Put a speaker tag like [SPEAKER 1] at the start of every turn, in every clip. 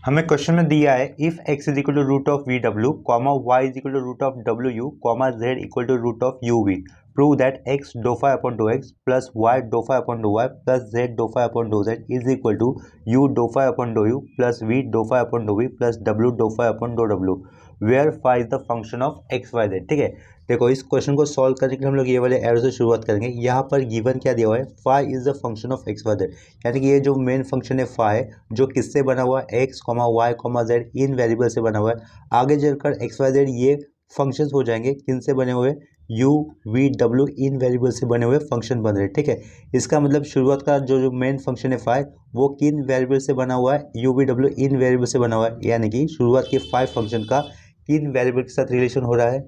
[SPEAKER 1] हमें क्वेश्चन में दिया है if x is equal to root of V W comma Y is equal to root of W you comma Z equal to root of U we prove that x dough phi upon dough x plus Y dough phi upon dough y plus z डो phi upon dough z is equal to you do phi upon dough U plus we do phi upon dough V plus W dough phi upon dough डब्ल्यू where phi is the function of x y z. ठीक है, देखो इस question को solve करने के लिए हम लोग ये वाले एरो से शुरुआत करेंगे। यहाँ पर गिवन क्या दिया हुआ है, phi is the function of x y z, यानी कि ये जो मेन फंक्शन है फाई जो किससे बना हुआ है, x comma y comma z इन वेरिएबल से बना हुआ है। आगे चलकर एक्स वाई जेड ये फंक्शंस हो जाएंगे किन से बने हुए, यू वी डब्ल्यू इन वेरिएबल से बने हुए फंक्शन बन रहे हैं। ठीक है, इसका मतलब शुरुआत का जो मेन फंक्शन है फाई वो किन वेरिएबल से बना हुआ है, यू वी डब्ल्यू इन वेरिएबल से बना हुआ है, यानी कि शुरुआत के फाई फंक्शन का किन वेरिएबल के साथ रिलेशन हो रहा है,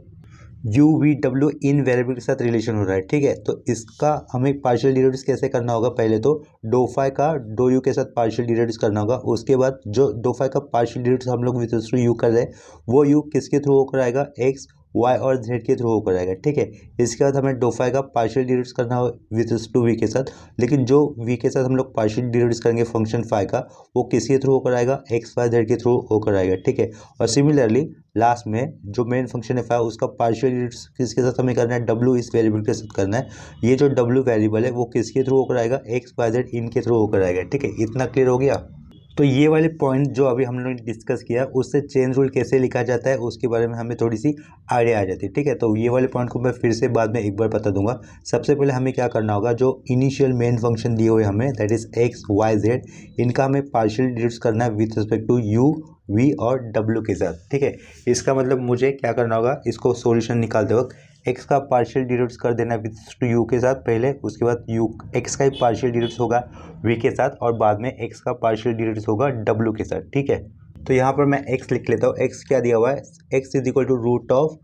[SPEAKER 1] यू वी डब्ल्यू इन वेरिएबल के साथ रिलेशन हो रहा है। ठीक है, तो इसका हमें पार्शियल डेरिवेटिव्स कैसे करना होगा, पहले तो डो फाई का डो यू के साथ पार्शियल डेरिवेटिव्स करना होगा। उसके बाद जो डो फाई का पार्शियल डेरिवेटिव्स हम लोग विद रिस्पेक्ट टू यू कर रहे हैं वो यू किसके थ्रू होकर आएगा, एक्स वाई और जेड के थ्रू होकर आएगा। ठीक है, इसके बाद हमें डो फाई का पार्शियल डेरिवेटिव्स करना हो विद रिस्पेक्ट टू वी के साथ, लेकिन जो वी के साथ हम लोग पार्शियल डेरिवेटिव्स करेंगे फंक्शन फाई का वो किसके थ्रू होकर आएगा, एक्स वाई जेड के थ्रू होकर आएगा। ठीक है, और सिमिलरली लास्ट में जो मेन फंक्शन है फाई उसका पार्शियल डेरिवेटिव्स किसके साथ हमें करना है, डब्ल्यू इस वेरिएबल के साथ करना है। ये जो डब्ल्यू वेरिएबल है वो किसके थ्रू होकर आएगा, एक्स वाई जेड इनके थ्रू होकर आएगा। ठीक है, इतना क्लियर हो गया। तो ये वाले पॉइंट जो अभी हम लोगों ने डिस्कस किया उससे चेन रूल कैसे लिखा जाता है उसके बारे में हमें थोड़ी सी आइडिया आ जाती है। ठीक है, तो ये वाले पॉइंट को मैं फिर से बाद में एक बार बता दूंगा। सबसे पहले हमें क्या करना होगा, जो इनिशियल मेन फंक्शन दिए हुए हमें that is x y z, इनका हमें पार्शियल डेरिवेटिव्स करना है with respect to u v और डब्ल्यू के साथ। ठीक है, इसका मतलब मुझे क्या करना होगा, इसको सॉल्यूशन निकालते वक्त एक्स का पार्शियल डेरिवेटिव्स कर देना विथ टू यू के साथ पहले, उसके बाद यू एक्स का ही पार्शियल डेरिवेटिव्स होगा वी के साथ और बाद में एक्स का पार्शियल डेरिवेटिव्स होगा डब्ल्यू के साथ। ठीक है, तो यहाँ पर मैं एक्स लिख लेता हूँ। एक्स क्या दिया हुआ है, X is equal to root of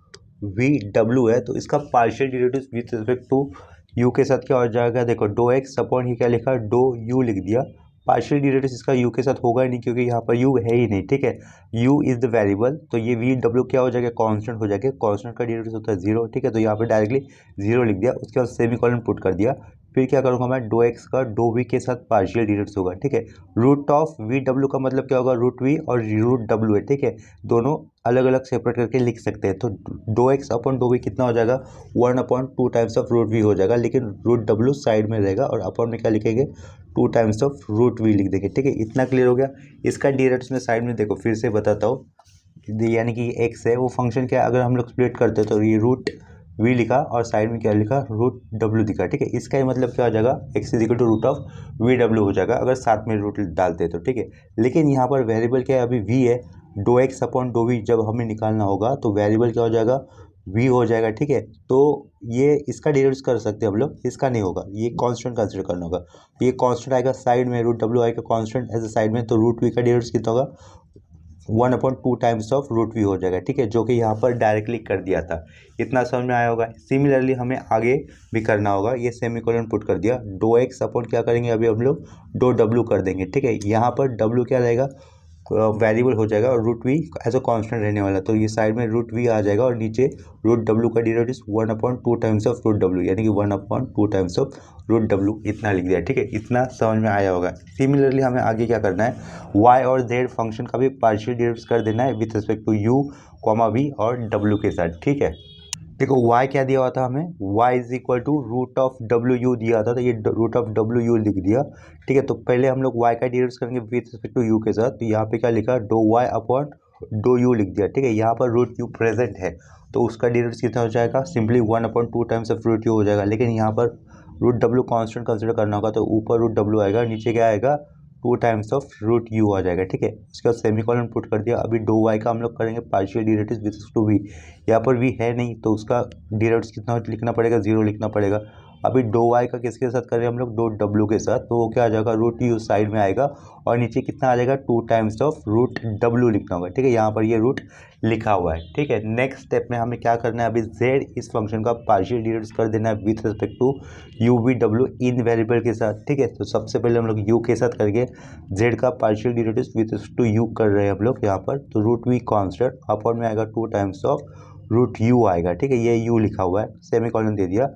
[SPEAKER 1] V W है, तो इसका partial derivatives with respect to U के साथ क्या हो जाएगा, देखो डो एक्स अपॉन ही क्या लिखा, डो यू लिख दिया। पार्शियल डेरिवेटिव्स इसका यू के साथ होगा ही नहीं क्योंकि यहाँ पर यू है ही नहीं। ठीक है, यू इज द वेरिएबल, तो ये वी डब्ल्यू क्या हो जाएगा, कांस्टेंट हो जाएगा। कांस्टेंट का डेरिवेटिव होता है जीरो। ठीक है, तो यहाँ पर डायरेक्टली जीरो लिख दिया, उसके बाद सेमीकोलन पुट कर दिया। फिर क्या करूँगा मैं, डो एक्स का डो वी के साथ पार्शियल डेरिवेटिव्स होगा। ठीक है, रूट ऑफ वी डब्ल्यू का मतलब क्या होगा, रूट वी और रूट डब्ल्यू है। ठीक है, दोनों अलग अलग सेपरेट करके लिख सकते हैं। तो do x upon dough V कितना हो जाएगा, 1/2 टाइम्स ऑफ रूट वी हो जाएगा, लेकिन रूट डब्ल्यू साइड में रहेगा और अपॉन में क्या लिखेंगे, 2 टाइम्स ऑफ रूट वी लिख देंगे। ठीक है, इतना क्लियर हो गया। इसका डेरिवेटिव्स में साइड में देखो फिर से बताता हूँ, यानी कि एक्स है वो फंक्शन क्या है, अगर हम लोग स्प्लिट करते हैं तो ये रूट वी लिखा और साइड में क्या लिखा, रूट डब्ल्यू दिखा। ठीक है, इसका ही मतलब क्या हो जाएगा, X is equal to root of V W हो जाएगा अगर साथ में रूट डालते हैं तो। ठीक है, लेकिन यहाँ पर वेरिएबल क्या है, अभी वी है, dough x upon dough V जब हमें निकालना होगा तो वेरिएबल क्या हो जाएगा, वी हो जाएगा। ठीक है, तो ये इसका डेरिवेटिव्स कर सकते हैं हम लोग, इसका नहीं होगा, ये कांस्टेंट कंसीडर करना होगा। ये कांस्टेंट आएगा साइड में, रूट डब्ल्यू आएगा कांस्टेंट एज ए साइड में, तो रूट वी का डेरिवेटिव्स कितना होगा, 1/2 टाइम्स ऑफ रूट वी हो जाएगा। ठीक है, जो कि यहाँ पर डायरेक्टली कर दिया था। इतना समझ में आया होगा। सिमिलरली हमें आगे भी करना होगा, ये सेमीकोलन पुट कर दिया, डो एक्स अपॉन क्या करेंगे अभी हम लोग, डो डब्ल्यू कर देंगे। ठीक है, यहाँ पर डब्ल्यू क्या रहेगा, वेरिएबल हो जाएगा और root V as a constant रहने वाला, तो ये साइड में रूट वी आ जाएगा और नीचे रूट डब्ल्यू का derivative 1/2 times of root W, यानी कि 1/2 टाइम्स ऑफ रूट डब्ल्यू इतना लिख दिया। ठीक है, इतना समझ में आया होगा। सिमिलरली हमें आगे क्या करना है, वाई और जेड फंक्शन का भी पार्शियल डेरिवेटिव्स कर देना है with respect to U comma V और डब्ल्यू के साथ। ठीक है, देखो y क्या दिया हुआ था हमें, y is equal to root of W U दिया था, तो ये रूट ऑफ डब्ल्यू यू लिख दिया। ठीक है, तो पहले हम लोग y का डेरिवेटिव्स करेंगे विथ रिस्पेक्ट टू u के साथ, तो यहाँ पे क्या लिखा, do y upon do u लिख दिया। ठीक है, यहाँ पर रूट u प्रेजेंट है तो उसका डेरिवेटिव्स कितना हो जाएगा, simply 1/2 times of root u हो जाएगा, लेकिन यहाँ पर रूट w कांस्टेंट कंसिडर करना होगा, तो ऊपर रूट w आएगा, नीचे क्या आएगा, 2 टाइम्स ऑफ रूट u आ जाएगा। ठीक है, उसके बाद सेमीकोलन पुट कर दिया। अभी डो y का हम लोग करेंगे partial derivatives with to v, यहाँ पर v है नहीं तो उसका डेरिवेटिव्स कितना लिखना पड़ेगा, 0 लिखना पड़ेगा। अभी डो y का किसके साथ करें हम लोग, डो w के साथ, तो वो क्या आ जाएगा, रूट u साइड में आएगा और नीचे कितना आ जाएगा, 2 टाइम्स ऑफ रूट w लिखना होगा। ठीक है, यहाँ पर ये रूट लिखा हुआ है। ठीक है, नेक्स्ट स्टेप में हमें क्या करना है, अभी z इस फंक्शन का पार्शियल डेरिवेटिव्स कर देना है with respect to u v w इन वेरिएबल के साथ। ठीक है, तो सबसे पहले हम लोग u के साथ करके z का partial derivatives with respect to u कर रहे हैं हम लोग यहाँ पर, तो रूट v कांस्टेंट अपॉन में आएगा 2 टाइम्स ऑफ रूट u आएगा। ठीक है, ये u लिखा हुआ है, सेमीकोलन दे दिया,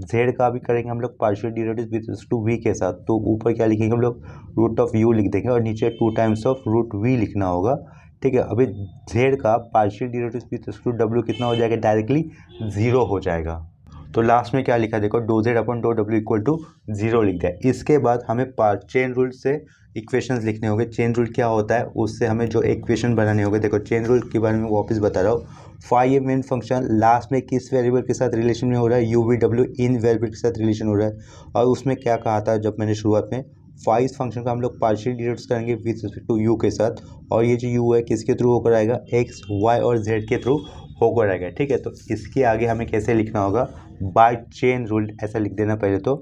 [SPEAKER 1] जेड का भी करेंगे हम लोग partial derivative with respect to V के साथ, तो ऊपर क्या लिखेंगे हम लोग रूट ऑफ यू लिख देंगे और नीचे 2 टाइम्स ऑफ रूट वी लिखना होगा। ठीक है, अभी जेड का partial derivative with respect to W कितना हो जाएगा, डायरेक्टली 0 हो जाएगा। तो लास्ट में क्या लिखा देखो, do Z upon do W equal to 0 लिख दिया। इसके बाद हमें चेन रूल से इक्वेशंस लिखने होंगे। चेन रूल क्या होता है, उससे हमें जो इक्वेशन बनाने होंगे। देखो चेन रूल के बारे में वापस बता रहा हूँ। फाई ये मेन फंक्शन लास्ट में किस वेरिएबल के साथ रिलेशन में हो रहा है, यू वी डब्ल्यू इन वेरिएबल के साथ रिलेशन हो रहा है। और उसमें क्या कहा था जब मैंने शुरुआत में, फाई इस फंक्शन का हम लोग पार्शियल डेरिवेटिव्स करेंगे विद रिस्पेक्ट टू यू के साथ, और ये जो यू है किसके थ्रू होकर आएगा, एक्स वाई और जेड के थ्रू होकर आएगा। ठीक है, तो इसके आगे हमें कैसे लिखना होगा, बाय चेन रूल ऐसा लिख देना। पहले तो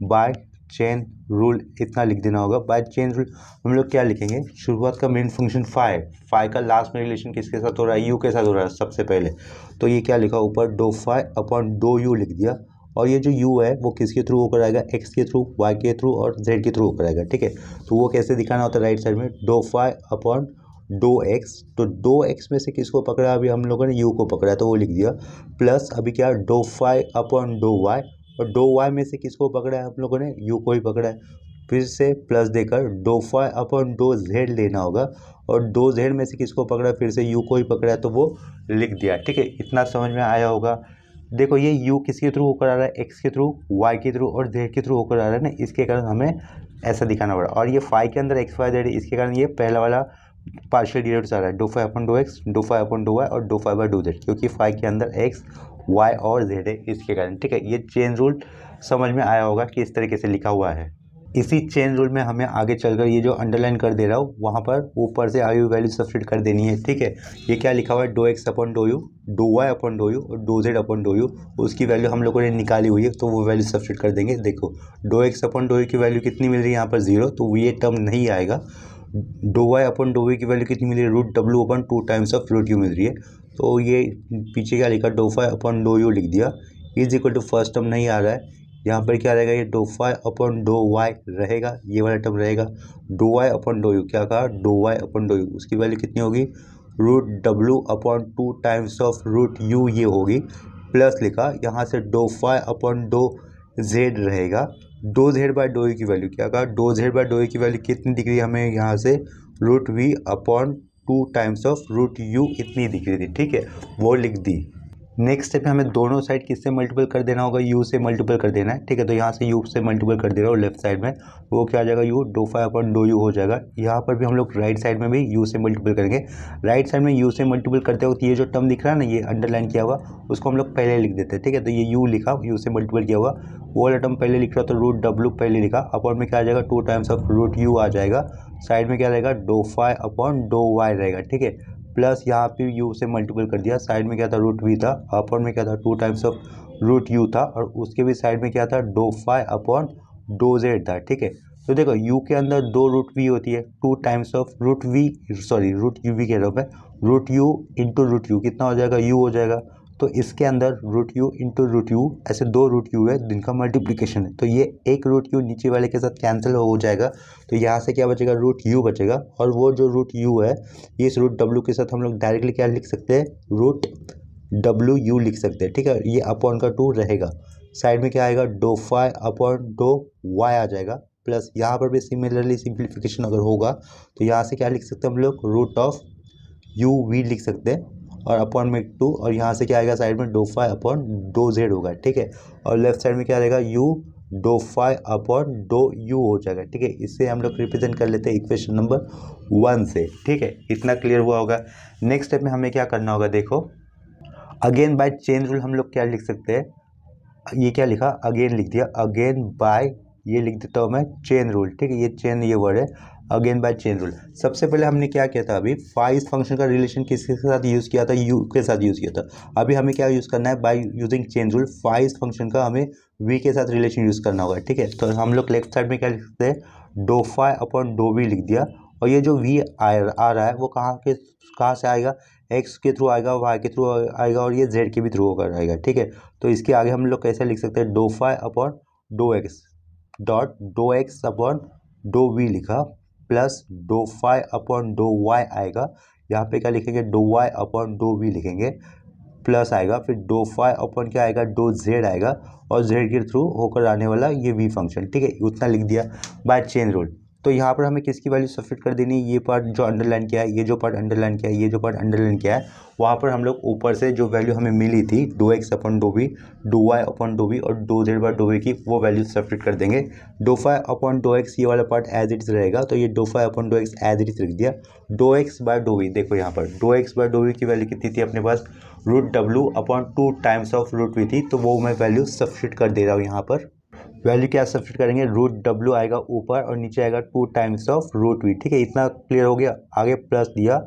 [SPEAKER 1] बाय चेन रूल इतना लिख देना होगा। बाय चेन रूल हम लोग क्या लिखेंगे, शुरुआत का मेन फंक्शन फाई का लास्ट में रिलेशन किसके साथ हो रहा है, यू के साथ हो रहा है सबसे पहले। तो ये क्या लिखा ऊपर, do phi upon dough you लिख दिया। और ये जो यू है वो किसके थ्रू होकर आएगा, एक्स के थ्रू, वाई के थ्रू और जेड के थ्रू होकर आएगा। ठीक है, तो वो कैसे दिखाना होता है, राइट साइड में do phi upon dough X. तो डो एक्स में से किसको पकड़ा, अभी हम लोगों ने यू को पकड़ा तो वो लिख दिया। प्लस अभी क्या, do phi upon dough Y, और डो वाई में से किसको पकड़ा है हम लोगों ने, यू को ही पकड़ा है। फिर से प्लस देकर do phi upon dough Z लेना होगा, और डो जेड में से किसको पकड़ा, फिर से यू को ही पकड़ा है तो वो लिख दिया। ठीक है, इतना समझ में आया होगा। देखो ये यू किसके थ्रू होकर आ रहा है, एक्स के थ्रू, वाई के थ्रू और जेड के थ्रू होकर आ रहा है ना, इसके कारण हमें ऐसा दिखाना पड़ा। और ये फाई के अंदर एक्स वाई जेड है, इसके कारण ये पहला वाला पार्शियल डेरिवेटिव्स आ रहा है, डो फाई अपॉन डो एक्स, डो फाई अपॉन डो वाई और dough phi by dough z, क्योंकि फाई के अंदर एक्स वाई और जेड है इसके कारण। ठीक है, ये चेन रूल समझ में आया होगा कि इस तरीके से लिखा हुआ है। इसी चेन रूल में हमें आगे चलकर ये जो अंडरलाइन कर दे रहा हूँ वहाँ पर ऊपर से आई हुई वैल्यू सब्स्टिट्यूट कर देनी है। ठीक है, ये क्या लिखा हुआ है, dough x upon dough u, डो वाई अपॉन डो यू और dough z upon dough u, उसकी वैल्यू हम लोगों ने निकाली हुई है तो वो वैल्यू सब्स्टिट्यूट कर देंगे। देखो do x upon dough you की वैल्यू कितनी मिल रही है यहाँ पर 0, तो ये टर्म नहीं आएगा। डो वाई अपॉन डो वी की वैल्यू कितनी मिल रही है, root W upon 2 times of root u मिल रही है। तो ये पीछे क्या लिखा, dough phi upon dough you लिख दिया, is equal to first term नहीं आ रहा है, यहाँ पर क्या रहेगा, ये डो फाई अपॉन डो वाई रहेगा, ये वाला टर्म रहेगा। डो वाई अपॉन डो यू क्या कहा, dough y upon dough u, उसकी वैल्यू कितनी होगी, root W upon 2 times of root u ये होगी। प्लस लिखा यहाँ से डो फाई अपॉन डो जेड रहेगा, डो जेड बाय डो यू की वैल्यू क्या कहा, डो जेड बाय डो यू की वैल्यू कितनी दिख रही है हमें यहाँ से, root we upon 2 times of root u इतनी दिख रही थी। ठीक है, वो लिख दी। नेक्स्ट स्टेप में हमें दोनों साइड किससे मल्टीपल कर देना होगा, यू से मल्टीपल कर देना है। ठीक है, तो यहाँ से यू से मल्टीपल कर दे रहा हूँ लेफ्ट साइड में, वो क्या आ जाएगा, U dough phi upon dough U हो जाएगा। यहाँ पर भी हम लोग राइट साइड में भी यू से मल्टीपल करेंगे। राइट साइड में यू से मल्टीपल करते वक्त ये जो टर्म दिख रहा है ना, ये अंडरलाइन किया हुआ, उसको हम लोग पहले लिख देते हैं। ठीक है, तो ये यू लिखा, यू से मल्टीपल किया हुआ, वो वाला टर्म पहले लिख रहा तो रूट डब्ल्यू पहले लिखा, अपॉन में क्या आ जाएगा, 2 टाइम्स ऑफ रूट यू आ जाएगा। साइड में क्या रहेगा, dough phi upon dough Y रहेगा। ठीक है, प्लस यहाँ पे यू से मल्टीपल कर दिया, साइड में क्या था, रूट वी था, अपॉन में क्या था, 2 टाइम्स ऑफ रूट यू था, और उसके भी साइड में क्या था, do phi upon dough Z था। ठीक है, तो देखो यू के अंदर 2 रूट वी होती है, 2 times of root V, sorry root U V कह रहा हूँ मैं, root U into root U कितना हो जाएगा, यू हो जाएगा। तो इसके अंदर root U into root U, ऐसे 2 रूट यू है जिनका मल्टीप्लिकेशन है, तो ये एक रूट यू नीचे वाले के साथ कैंसिल हो जाएगा। तो यहाँ से क्या बचेगा, रूट यू बचेगा, और वो जो रूट यू है ये इस रूट डब्ल्यू के साथ हम लोग डायरेक्टली क्या लिख सकते हैं, रूट डब्ल्यू यू लिख सकते हैं। ठीक है, ये अपॉन का 2 रहेगा, साइड में क्या आएगा, dough phi upon dough y आ जाएगा। प्लस यहाँ पर भी सिमिलरली सिंप्लीफिकेशन अगर होगा तो यहाँ से क्या लिख सकते हैं हम लोग, रूट ऑफ यू वी लिख सकते हैं, और अपॉन में 2, और यहाँ से क्या आएगा साइड में, do phi upon dough Z होगा। ठीक है, और लेफ्ट साइड में क्या रहेगा, U dough phi upon dough U हो जाएगा। ठीक है, इससे हम लोग रिप्रेजेंट कर लेते हैं इक्वेशन नंबर 1 से। ठीक है, इतना क्लियर हुआ होगा। नेक्स्ट स्टेप में हमें क्या करना होगा, देखो अगेन बाय चेन रूल हम लोग क्या लिख सकते हैं, ये क्या लिखा, अगेन लिख दिया, अगेन बाय, ये लिख देता हूँ मैं चेन रूल। ठीक है, ये चेन ये वर्ड है, अगेन बाय चेन रूल। सबसे पहले हमने क्या किया था, अभी फाई इस फंक्शन का रिलेशन किसके साथ यूज़ किया था, यू के साथ यूज़ किया था। अभी हमें क्या यूज़ करना है, by using chain rule, phi इस फंक्शन का हमें वी के साथ रिलेशन यूज़ करना होगा। ठीक है, तो हम लोग लेफ्ट साइड में क्या लिख सकते हैं, dough phi upon dough we लिख दिया, और ये जो वी आ रहा है वो कहाँ से आएगा, एक्स के थ्रू आएगा, वाई के थ्रू आएगा, और ये जेड के भी थ्रू होकर आएगा। ठीक है, तो इसके आगे हम लोग कैसे लिख सकते हैं, dough phi upon dough x dot डो एक्स अपॉन डो वी लिखा, प्लस डो फाई अपॉन डो वाई आएगा, यहाँ पे क्या लिखेंगे, डो वाई अपॉन डो वी लिखेंगे, प्लस आएगा, फिर डो फाई अपॉन क्या आएगा, डो जेड आएगा, और जेड के थ्रू होकर आने वाला ये वी फंक्शन, ठीक है, उतना लिख दिया बाय चेन रूल। तो यहाँ पर हमें किसकी वैल्यू सब्स्टिट्यूट कर देनी है, ये पार्ट जो अंडरलाइन किया है, ये जो पार्ट अंडरलाइन किया है, ये जो पार्ट अंडरलाइन किया है, वहाँ पर हम लोग ऊपर से जो वैल्यू हमें मिली थी डो एक्स अपॉन डो वी, डो वाई अपॉन डो वी और do Z by dough we की, वो वैल्यू सब्स्टिट्यूट कर देंगे। डो फाई अपॉन डो एक्स ये वाला पार्ट एज इट इज रहेगा, तो ये डो phi upon dough x as it is लिख दिया। डो एक्स बाय डो वी, देखो यहाँ पर डो एक्स बाय डो वी की वैल्यू कितनी थी अपने पास, root W upon 2 times of root V थी, तो वो मैं वैल्यू सब्स्टिट्यूट कर दे रहा हूँ यहाँ पर। वैल्यू क्या सब्स्टिट्यूट करेंगे, रूट डब्ल्यू आएगा ऊपर और नीचे आएगा 2 टाइम्स ऑफ रूट वी, ठीक है, इतना क्लियर हो गया। आगे प्लस दिया,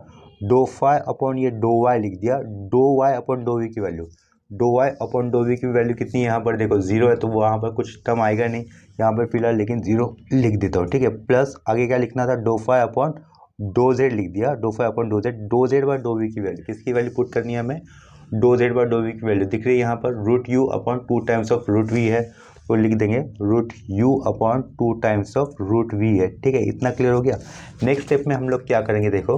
[SPEAKER 1] डो फाई अपॉन ये डो वाई लिख दिया, डो वाई अपॉन डो वी की वैल्यू, डो वाई अपॉन डो वी की वैल्यू कितनी है यहाँ पर, देखो जीरो है, तो वहाँ पर कुछ टर्म आएगा नहीं यहाँ पर फिलहाल, लेकिन जीरो लिख देता हूँ, ठीक है। प्लस आगे क्या लिखना था, do phi upon dough Z लिख दिया, dough phi upon do Z by dough we की वैल्यू, किसकी वैल्यू पुट करनी है हमें, do Z by dough we की वैल्यू दिख रही है यहाँ पर, root you upon 2 times of root V है, तो लिख देंगे root you upon 2 times of root V है, ठीक है, इतना क्लियर हो गया। नेक्स्ट स्टेप में हम लोग क्या करेंगे, देखो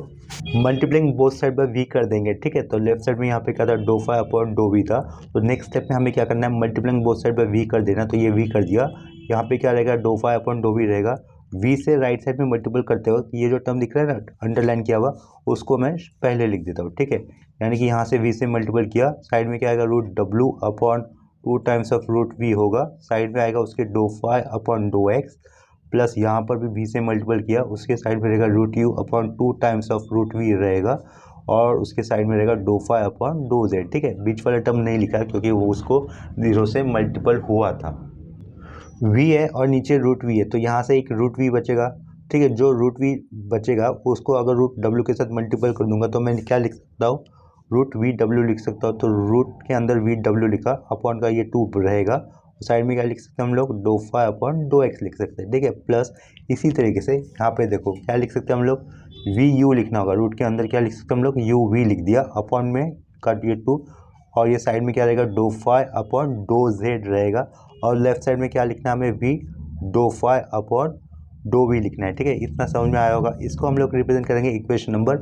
[SPEAKER 1] multiplying both side by V कर देंगे, ठीक है। तो लेफ्ट साइड में यहाँ पे क्या था, do phi upon dough V था, तो नेक्स्ट स्टेप में हमें क्या करना है, multiplying both side by V कर देना, तो ये वी कर दिया। यहाँ पे क्या रहेगा, dough phi upon dough V रहेगा, वी से राइट साइड में मल्टीपल करते वक्त ये जो टर्म दिख रहा है ना अंडरलाइन किया हुआ, उसको मैं पहले लिख देता हूँ, ठीक है। यानी कि यहाँ से वी से मल्टीपल किया, साइड में क्या आएगा, root W upon 2 times of root V होगा, साइड में आएगा उसके do phi upon dough x, plus यहाँ पर भी वी से मल्टीपल किया, उसके साइड में रहेगा root you upon 2 times of root V रहेगा, और उसके साइड में रहेगा dough phi upon do Z, ठीक है। बीच वाला टर्म नहीं लिखा है क्योंकि वो उसको जीरो से मल्टीपल हुआ था। वी है और नीचे रूट वी है, तो यहाँ से एक रूट वी बचेगा, ठीक है। जो रूट वी बचेगा उसको अगर रूट डब्ल्यू के साथ मल्टीपल कर दूंगा तो मैं क्या लिख सकता हूँ, रूट वी डब्ल्यू लिख सकता हूँ। तो रूट के अंदर वी डब्ल्यू लिखा, अपॉन का ये 2 रहेगा, साइड में क्या लिख सकते हैं हम लोग, do phi upon dough x लिख सकते हैं, ठीक है। प्लस इसी तरीके से यहाँ पे देखो क्या लिख सकते हैं हम लोग, वी यू लिखना होगा, रूट के अंदर क्या लिख सकते हैं हम लोग, यू वी लिख दिया, अपॉन में कट ये 2, और ये साइड में क्या रहेगा, dough phi upon do Z रहेगा, और लेफ्ट साइड में क्या लिखना है हमें, V dough phi upon dough V लिखना है, ठीक है। इतना समझ में आया होगा। इसको हम लोग रिप्रेजेंट करेंगे इक्वेशन नंबर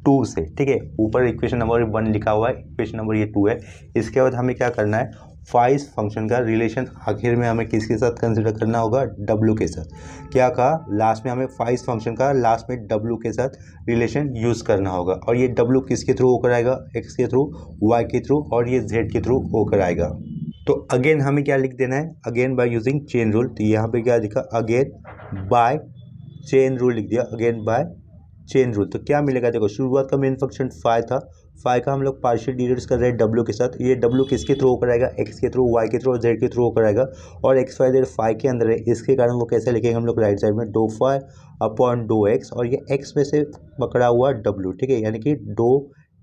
[SPEAKER 1] 2 से, ठीक है। ऊपर इक्वेशन नंबर 1 लिखा हुआ है, इक्वेशन नंबर ये 2 है। इसके बाद हमें क्या करना है, फाइज फंक्शन का रिलेशन आखिर में हमें किसके साथ कंसिडर करना होगा, डब्ल्यू के साथ। क्या कहा, लास्ट में हमें फाइज फंक्शन का लास्ट में डब्ल्यू के साथ रिलेशन यूज़ करना होगा, और ये डब्ल्यू किसके थ्रू होकर आएगा, एक्स के थ्रू, वाई के थ्रू, और ये जेड के थ्रू होकर आएगा। तो अगेन हमें क्या लिख देना है, again bye using chain rule, तो यहाँ पे क्या लिखा, अगेन बाय चेन रूल लिख दिया, अगेन बाय चेन रूल। तो क्या मिलेगा, देखो शुरुआत का मेन फंक्शन फाई था, फाई का हम लोग पार्शियल डिराइव कर रहे हैं डब्ल्यू के साथ, ये डब्ल्यू किसके थ्रू होकर आएगा, एक्स के थ्रू, वाई के थ्रू और जेड के थ्रू होकर आएगा, और एक्स वाई जेड फाई के अंदर है, इसके कारण वो कैसे लिखेंगे हम लोग, राइट साइड में do phi upon dough x, और ये एक्स में से पकड़ा हुआ डब्ल्यू, ठीक है, यानी कि do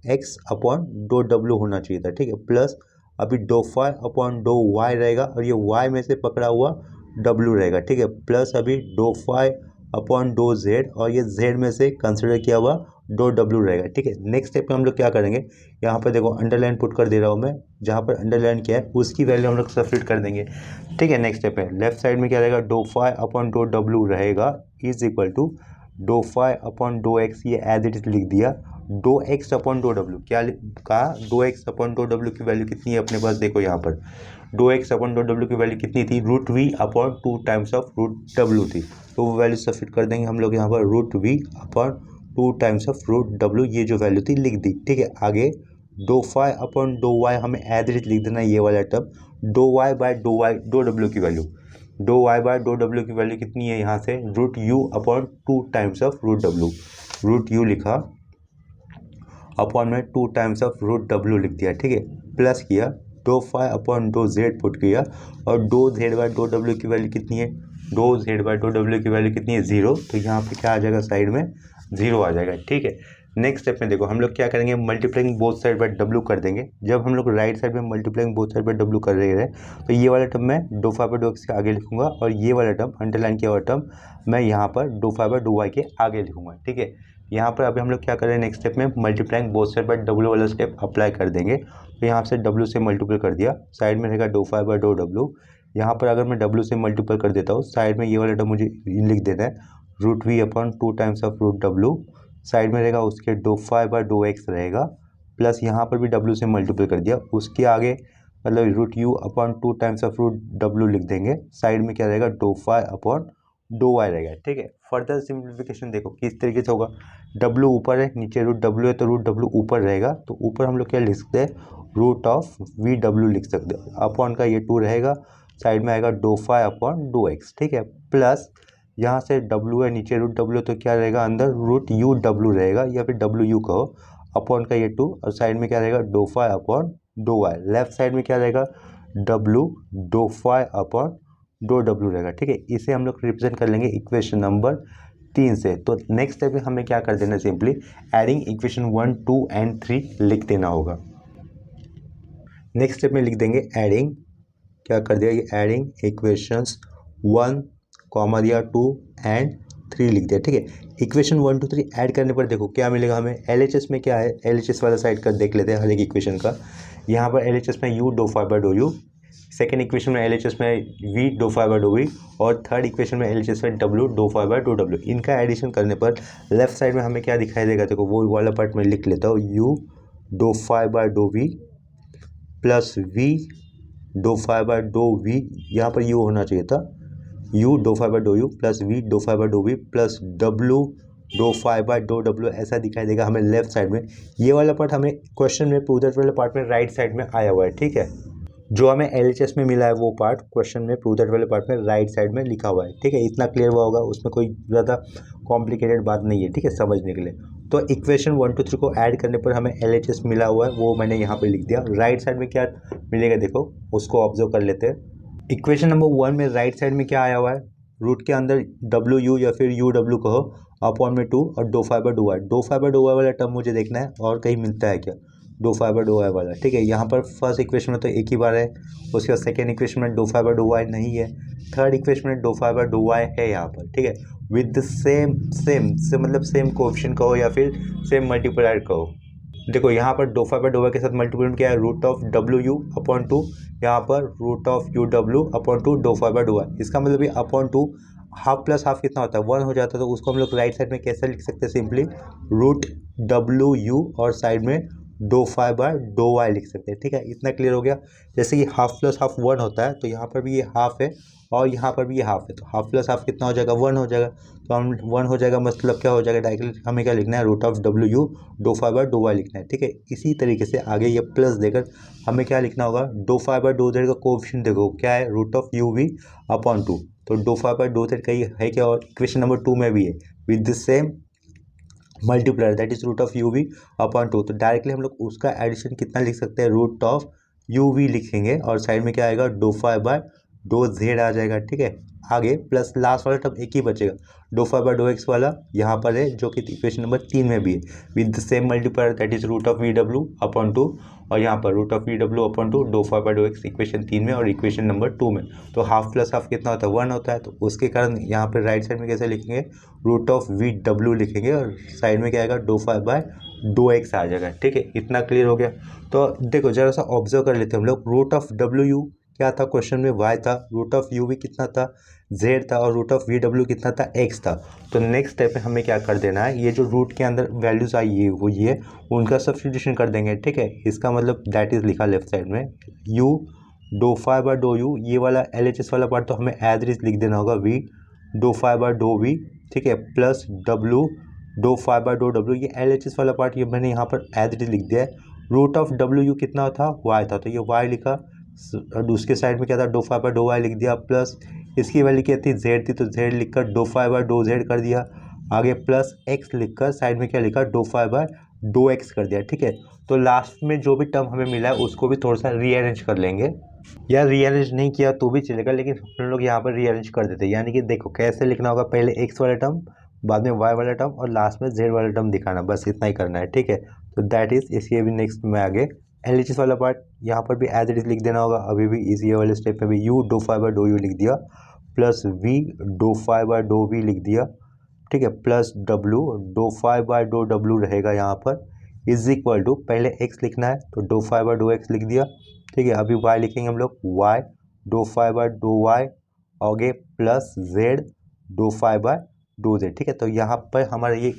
[SPEAKER 1] x upon dough W होना चाहिए था, ठीक है। प्लस अभी do phi upon dough Y रहेगा, और ये वाई में से पकड़ा हुआ डब्ल्यू रहेगा, ठीक है। प्लस अभी do phi upon do Z, और ये जेड में से कंसिडर किया हुआ डो डब्ल्यू रहेगा, ठीक है। नेक्स्ट स्टेप में हम लोग क्या करेंगे, यहाँ पर देखो अंडरलाइन पुट कर दे रहा हूँ मैं, जहाँ पर अंडरलाइन किया है उसकी वैल्यू हम लोग सब्स्टिट्यूट कर देंगे, ठीक है। नेक्स्ट स्टेप में लेफ्ट साइड में क्या रहेगा, dough phi upon dough W रहेगा, इज इक्वल टू डो फाई अपॉन डो एक्स, ये एज इट इज लिख दिया, डो एक्स अपॉन डो डब्ल्यू, क्या कहा, डो एक्स अपॉन डो डब्ल्यू की वैल्यू कितनी है अपने पास, देखो यहाँ पर डो एक्स अपॉन डो डब्ल्यू की वैल्यू कितनी थी, root we upon 2 times of root W थी, तो वो वैल्यू सब्स्टिट्यूट कर देंगे हम लोग यहाँ पर, root we upon 2 times of root डब्ल्यू, ये जो वैल्यू थी लिख दी, ठीक है। आगे डो फाई अपॉन डो वाई हमें एज इट इज लिख देना है, ये वाला टर्म, डो वाई बाय डो डब्ल्यू की वैल्यू, डो वाई बाय डो डब्ल्यू की वैल्यू कितनी है यहाँ से, root you upon 2 times of root डब्ल्यू, रूट यू लिखा, अपॉन में 2 टाइम्स ऑफ रूट डब्ल्यू लिख दिया, ठीक है। प्लस किया, do phi upon dough Z put किया, और do Z by dough W की वैल्यू कितनी है, do Z by dough W की वैल्यू कितनी है, 0, तो यहाँ पे क्या आ जाएगा, साइड में 0 आ जाएगा, ठीक है। नेक्स्ट स्टेप में देखो हम लोग क्या करेंगे, multiplying both side by W कर देंगे। जब हम लोग राइट साइड में multiplying both side by W कर रहे हैं, तो ये वाला टर्म मैं do phi by dough X के आगे लिखूंगा, और ये वाला टर्म अंडरलाइन किया हुआ टर्म मैं यहाँ पर do phi by dough Y के आगे लिखूंगा, ठीक है। यहाँ पर अभी हम लोग क्या कर रहे हैं, नेक्स्ट स्टेप में multiplying both side by W वाला स्टेप अप्लाई कर देंगे। तो यहाँ से डब्ल्यू से मल्टीपल कर दिया, साइड में रहेगा dough phi by dough W, यहाँ पर अगर मैं डब्ल्यू से मल्टीपल कर देता हूँ, साइड में ये वाला टर्म मुझे लिख देना है, root we upon 2 times of root W, side में रहेगा उसके do phi by dough x रहेगा, प्लस यहाँ पर भी डब्ल्यू से मल्टीप्लाई कर दिया, उसके आगे मतलब root you upon 2 times of root W लिख देंगे, साइड में क्या रहेगा dough phi upon dough Y रहेगा। ठीक है, फर्दर सिंप्लीफिकेशन देखो किस तरीके से होगा, डब्ल्यू ऊपर है, नीचे रूट डब्ल्यू है, तो रूट डब्ल्यू ऊपर रहेगा, तो ऊपर हम लोग क्या लिख सकते हैं, रूट ऑफ वी डब्ल्यू लिख सकते हैं, अपॉन का ये 2 रहेगा, साइड में आएगा dough phi upon dough x. ठीक है, प्लस यहाँ से डब्ल्यू है, नीचे रूट डब्ल्यू, तो क्या रहेगा अंदर रूट यू डब्ल्यू रहेगा, या फिर डब्ल्यू यू कहो, अपॉन का ये 2, और साइड में क्या रहेगा dough phi upon dough Y. Left side में क्या रहेगा W dough phi upon dough W रहेगा। ठीक है, इसे हम लोग रिप्रेजेंट कर लेंगे इक्वेशन नंबर 3 से। तो नेक्स्ट स्टेप में हमें क्या कर देना, सिंपली एडिंग इक्वेशन 1, 2 एंड 3 लिख देना होगा। नेक्स्ट स्टेप में लिख देंगे एडिंग, क्या कर दिया ये एडिंग इक्वेशंस 1 कॉमा दिया 2 एंड 3 लिख दिया। ठीक है, इक्वेशन 1, 2, 3 ऐड करने पर देखो क्या मिलेगा हमें, एलएचएस में क्या है, एलएचएस वाला साइड का देख लेते हैं हर एक इक्वेशन का। यहाँ पर एलएचएस में U dough phi by dough U, second equation में एलएचएस में V dough phi by dough we, और थर्ड इक्वेशन में एलएचएस में W dough phi by dough W. इनका एडिशन करने पर लेफ्ट साइड में हमें क्या दिखाई देगा, देखो वो वाला पार्ट में लिख लेता हूँ, U dough phi by dough V plus we do phi by dough V, यहाँ पर यू होना चाहिए था, U dough phi by dough U plus we do phi by dough V plus W dough phi by dough W, ऐसा दिखाई देगा हमें left side में। ये वाला पार्ट हमें क्वेश्चन में उधर वाले पार्ट में राइट साइड में आया हुआ है। ठीक है, जो हमें एलएचएस में मिला है वो पार्ट क्वेश्चन में प्रूव दैट वाले पार्ट में राइट साइड में लिखा हुआ है। ठीक है, इतना क्लियर हुआ होगा, उसमें कोई ज़्यादा कॉम्प्लिकेटेड बात नहीं है। ठीक है, समझने के लिए तो इक्वेशन 1, 2, 3 को ऐड करने पर हमें एलएचएस मिला हुआ है, वो मैंने यहाँ पे लिख दिया। राइट साइड में क्या मिलेगा देखो, उसको ऑब्जर्व कर लेते हैं। इक्वेशन नंबर 1 में राइट साइड में क्या आया हुआ है, रूट के अंदर डब्ल्यू यू या फिर यू डब्ल्यू कहो, अपॉन में 2 और dough phi by dough Y. Dough phi by dough Y वाला टर्म मुझे देखना है और कहीं मिलता है क्या, do phi by dough Y वाला। ठीक है, यहाँ पर फर्स्ट इक्वेशन में तो एक ही बार है, उसके बाद सेकेंड इक्वेशन में do phi by dough Y नहीं है, थर्ड इक्वेशन में do phi by dough Y है यहाँ पर। ठीक है, विद सेम से मतलब सेम कोएफिशिएंट कहो या फिर सेम मल्टीप्लायर कहो। देखो यहाँ पर do phi by dough Y के साथ मल्टीप्लाई क्या है, root of W U upon 2, यहाँ पर root of U W upon 2 do phi by dough Y. इसका मतलब ये अपॉन 2 हाफ प्लस हाफ कितना होता है, 1 हो जाता है, तो उसको हम लोग राइट साइड में कैसे लिख सकते हैं, सिंपली रूट डब्ल्यू यू और साइड में do phi by dough Y लिख सकते हैं। ठीक है, इतना क्लियर हो गया। जैसे कि हाफ प्लस हाफ 1 होता है, तो यहाँ पर भी ये हाफ है और यहाँ पर भी ये हाफ है, तो हाफ प्लस हाफ कितना हो जाएगा, 1 हो जाएगा। तो हम 1 हो जाएगा, मतलब क्या हो जाएगा, डायरेक्टली हमें क्या लिखना है, root of W U dough phi by dough Y लिखना है। ठीक है, इसी तरीके से आगे ये प्लस देकर हमें क्या लिखना होगा, do phi by do Z का कोएफिशिएंट देखो क्या है, root of U V upon 2, तो dough phi by do Z का ही है क्या, और इक्वेशन नंबर 2 में भी है with the same multiplier that is root of U V upon 2। तो डायरेक्टली हम लोग उसका एडिशन कितना लिख सकते हैं, रूट ऑफ यू वी लिखेंगे और साइड में क्या आएगा, dough phi by dough z आ जाएगा। ठीक है, आगे प्लस लास्ट वाला टर्म एक ही बचेगा, do phi by dough X वाला यहाँ पर है, जो कि इक्वेशन नंबर 3 में भी है with the same multiplier that is root of V W upon 2, और यहाँ पर root of V W upon 2 do phi by dough X equation 3 में और इक्वेशन नंबर 2 में। तो हाफ प्लस हाफ कितना होता है, 1 होता है, तो उसके कारण यहाँ पर राइट साइड में कैसे लिखेंगे, रूट ऑफ वी डब्ल्यू लिखेंगे और साइड में क्या आएगा, dough phi by dough x आ जाएगा। ठीक है, इतना क्लियर हो गया। तो देखो जरा सा ऑब्जर्व कर लेते हैं हम लोग, रूट ऑफ डब्ल्यू यू क्या था, क्वेश्चन में वाई था, रूट ऑफ यू वी कितना था, जेड था, और रूट ऑफ वी डब्ल्यू कितना था, एक्स था। तो नेक्स्ट स्टेप में हमें क्या कर देना है, ये जो रूट के अंदर वैल्यूज आई है वो ये उनका सब्स्टिट्यूशन कर देंगे। ठीक है, इसका मतलब दैट इज लिखा लेफ्ट साइड में U dough phi by dough you, ये वाला एल एच एस वाला पार्ट तो हमें एज इट लिख देना होगा, we do phi by dough we. ठीक है, plus W dough phi by dough W, ये एल एच एस वाला पार्ट ये मैंने यहाँ पर एज इट लिख दिया है। रूट ऑफ डब्ल्यू यू कितना था, वाई था, तो ये वाई लिखा, और उसके साइड में क्या था, do phi by dough Y लिख दिया, प्लस इसकी वैल्यू क्या थी, जेड थी, तो जेड लिखकर do phi by dough z कर दिया, आगे प्लस एक्स लिखकर साइड में क्या लिखा, dough phi by dough x कर दिया। ठीक है, तो लास्ट में जो भी टर्म हमें मिला है उसको भी थोड़ा सा रीअरेंज कर लेंगे, या रीअरेंज नहीं किया तो भी चलेगा, लेकिन हम लोग यहाँ पर रीअरेंज कर देते हैं। यानी कि देखो कैसे लिखना होगा, पहले एक्स वाला टर्म, बाद में वाई वाला टर्म, और लास्ट में जेड वाला टर्म दिखाना, बस इतना ही करना है। ठीक है, तो दैट इज इसके भी नेक्स्ट में आगे एल एच एस वाला पार्ट यहाँ पर भी एज इट इज लिख देना होगा, अभी भी इसी वाले स्टेप में भी u dough phi by dough you लिख दिया, plus we do phi by dough we लिख दिया। ठीक है, plus W dough phi by dough W रहेगा यहाँ पर, इज इक्वल टू पहले एक्स लिखना है तो dough phi by dough x लिख दिया। ठीक है, अभी वाई लिखेंगे हम लोग, y dough phi by dough y, आगे प्लस जेड डो फाई बाय डो जेड। ठीक है, तो यहाँ पर हमारा ये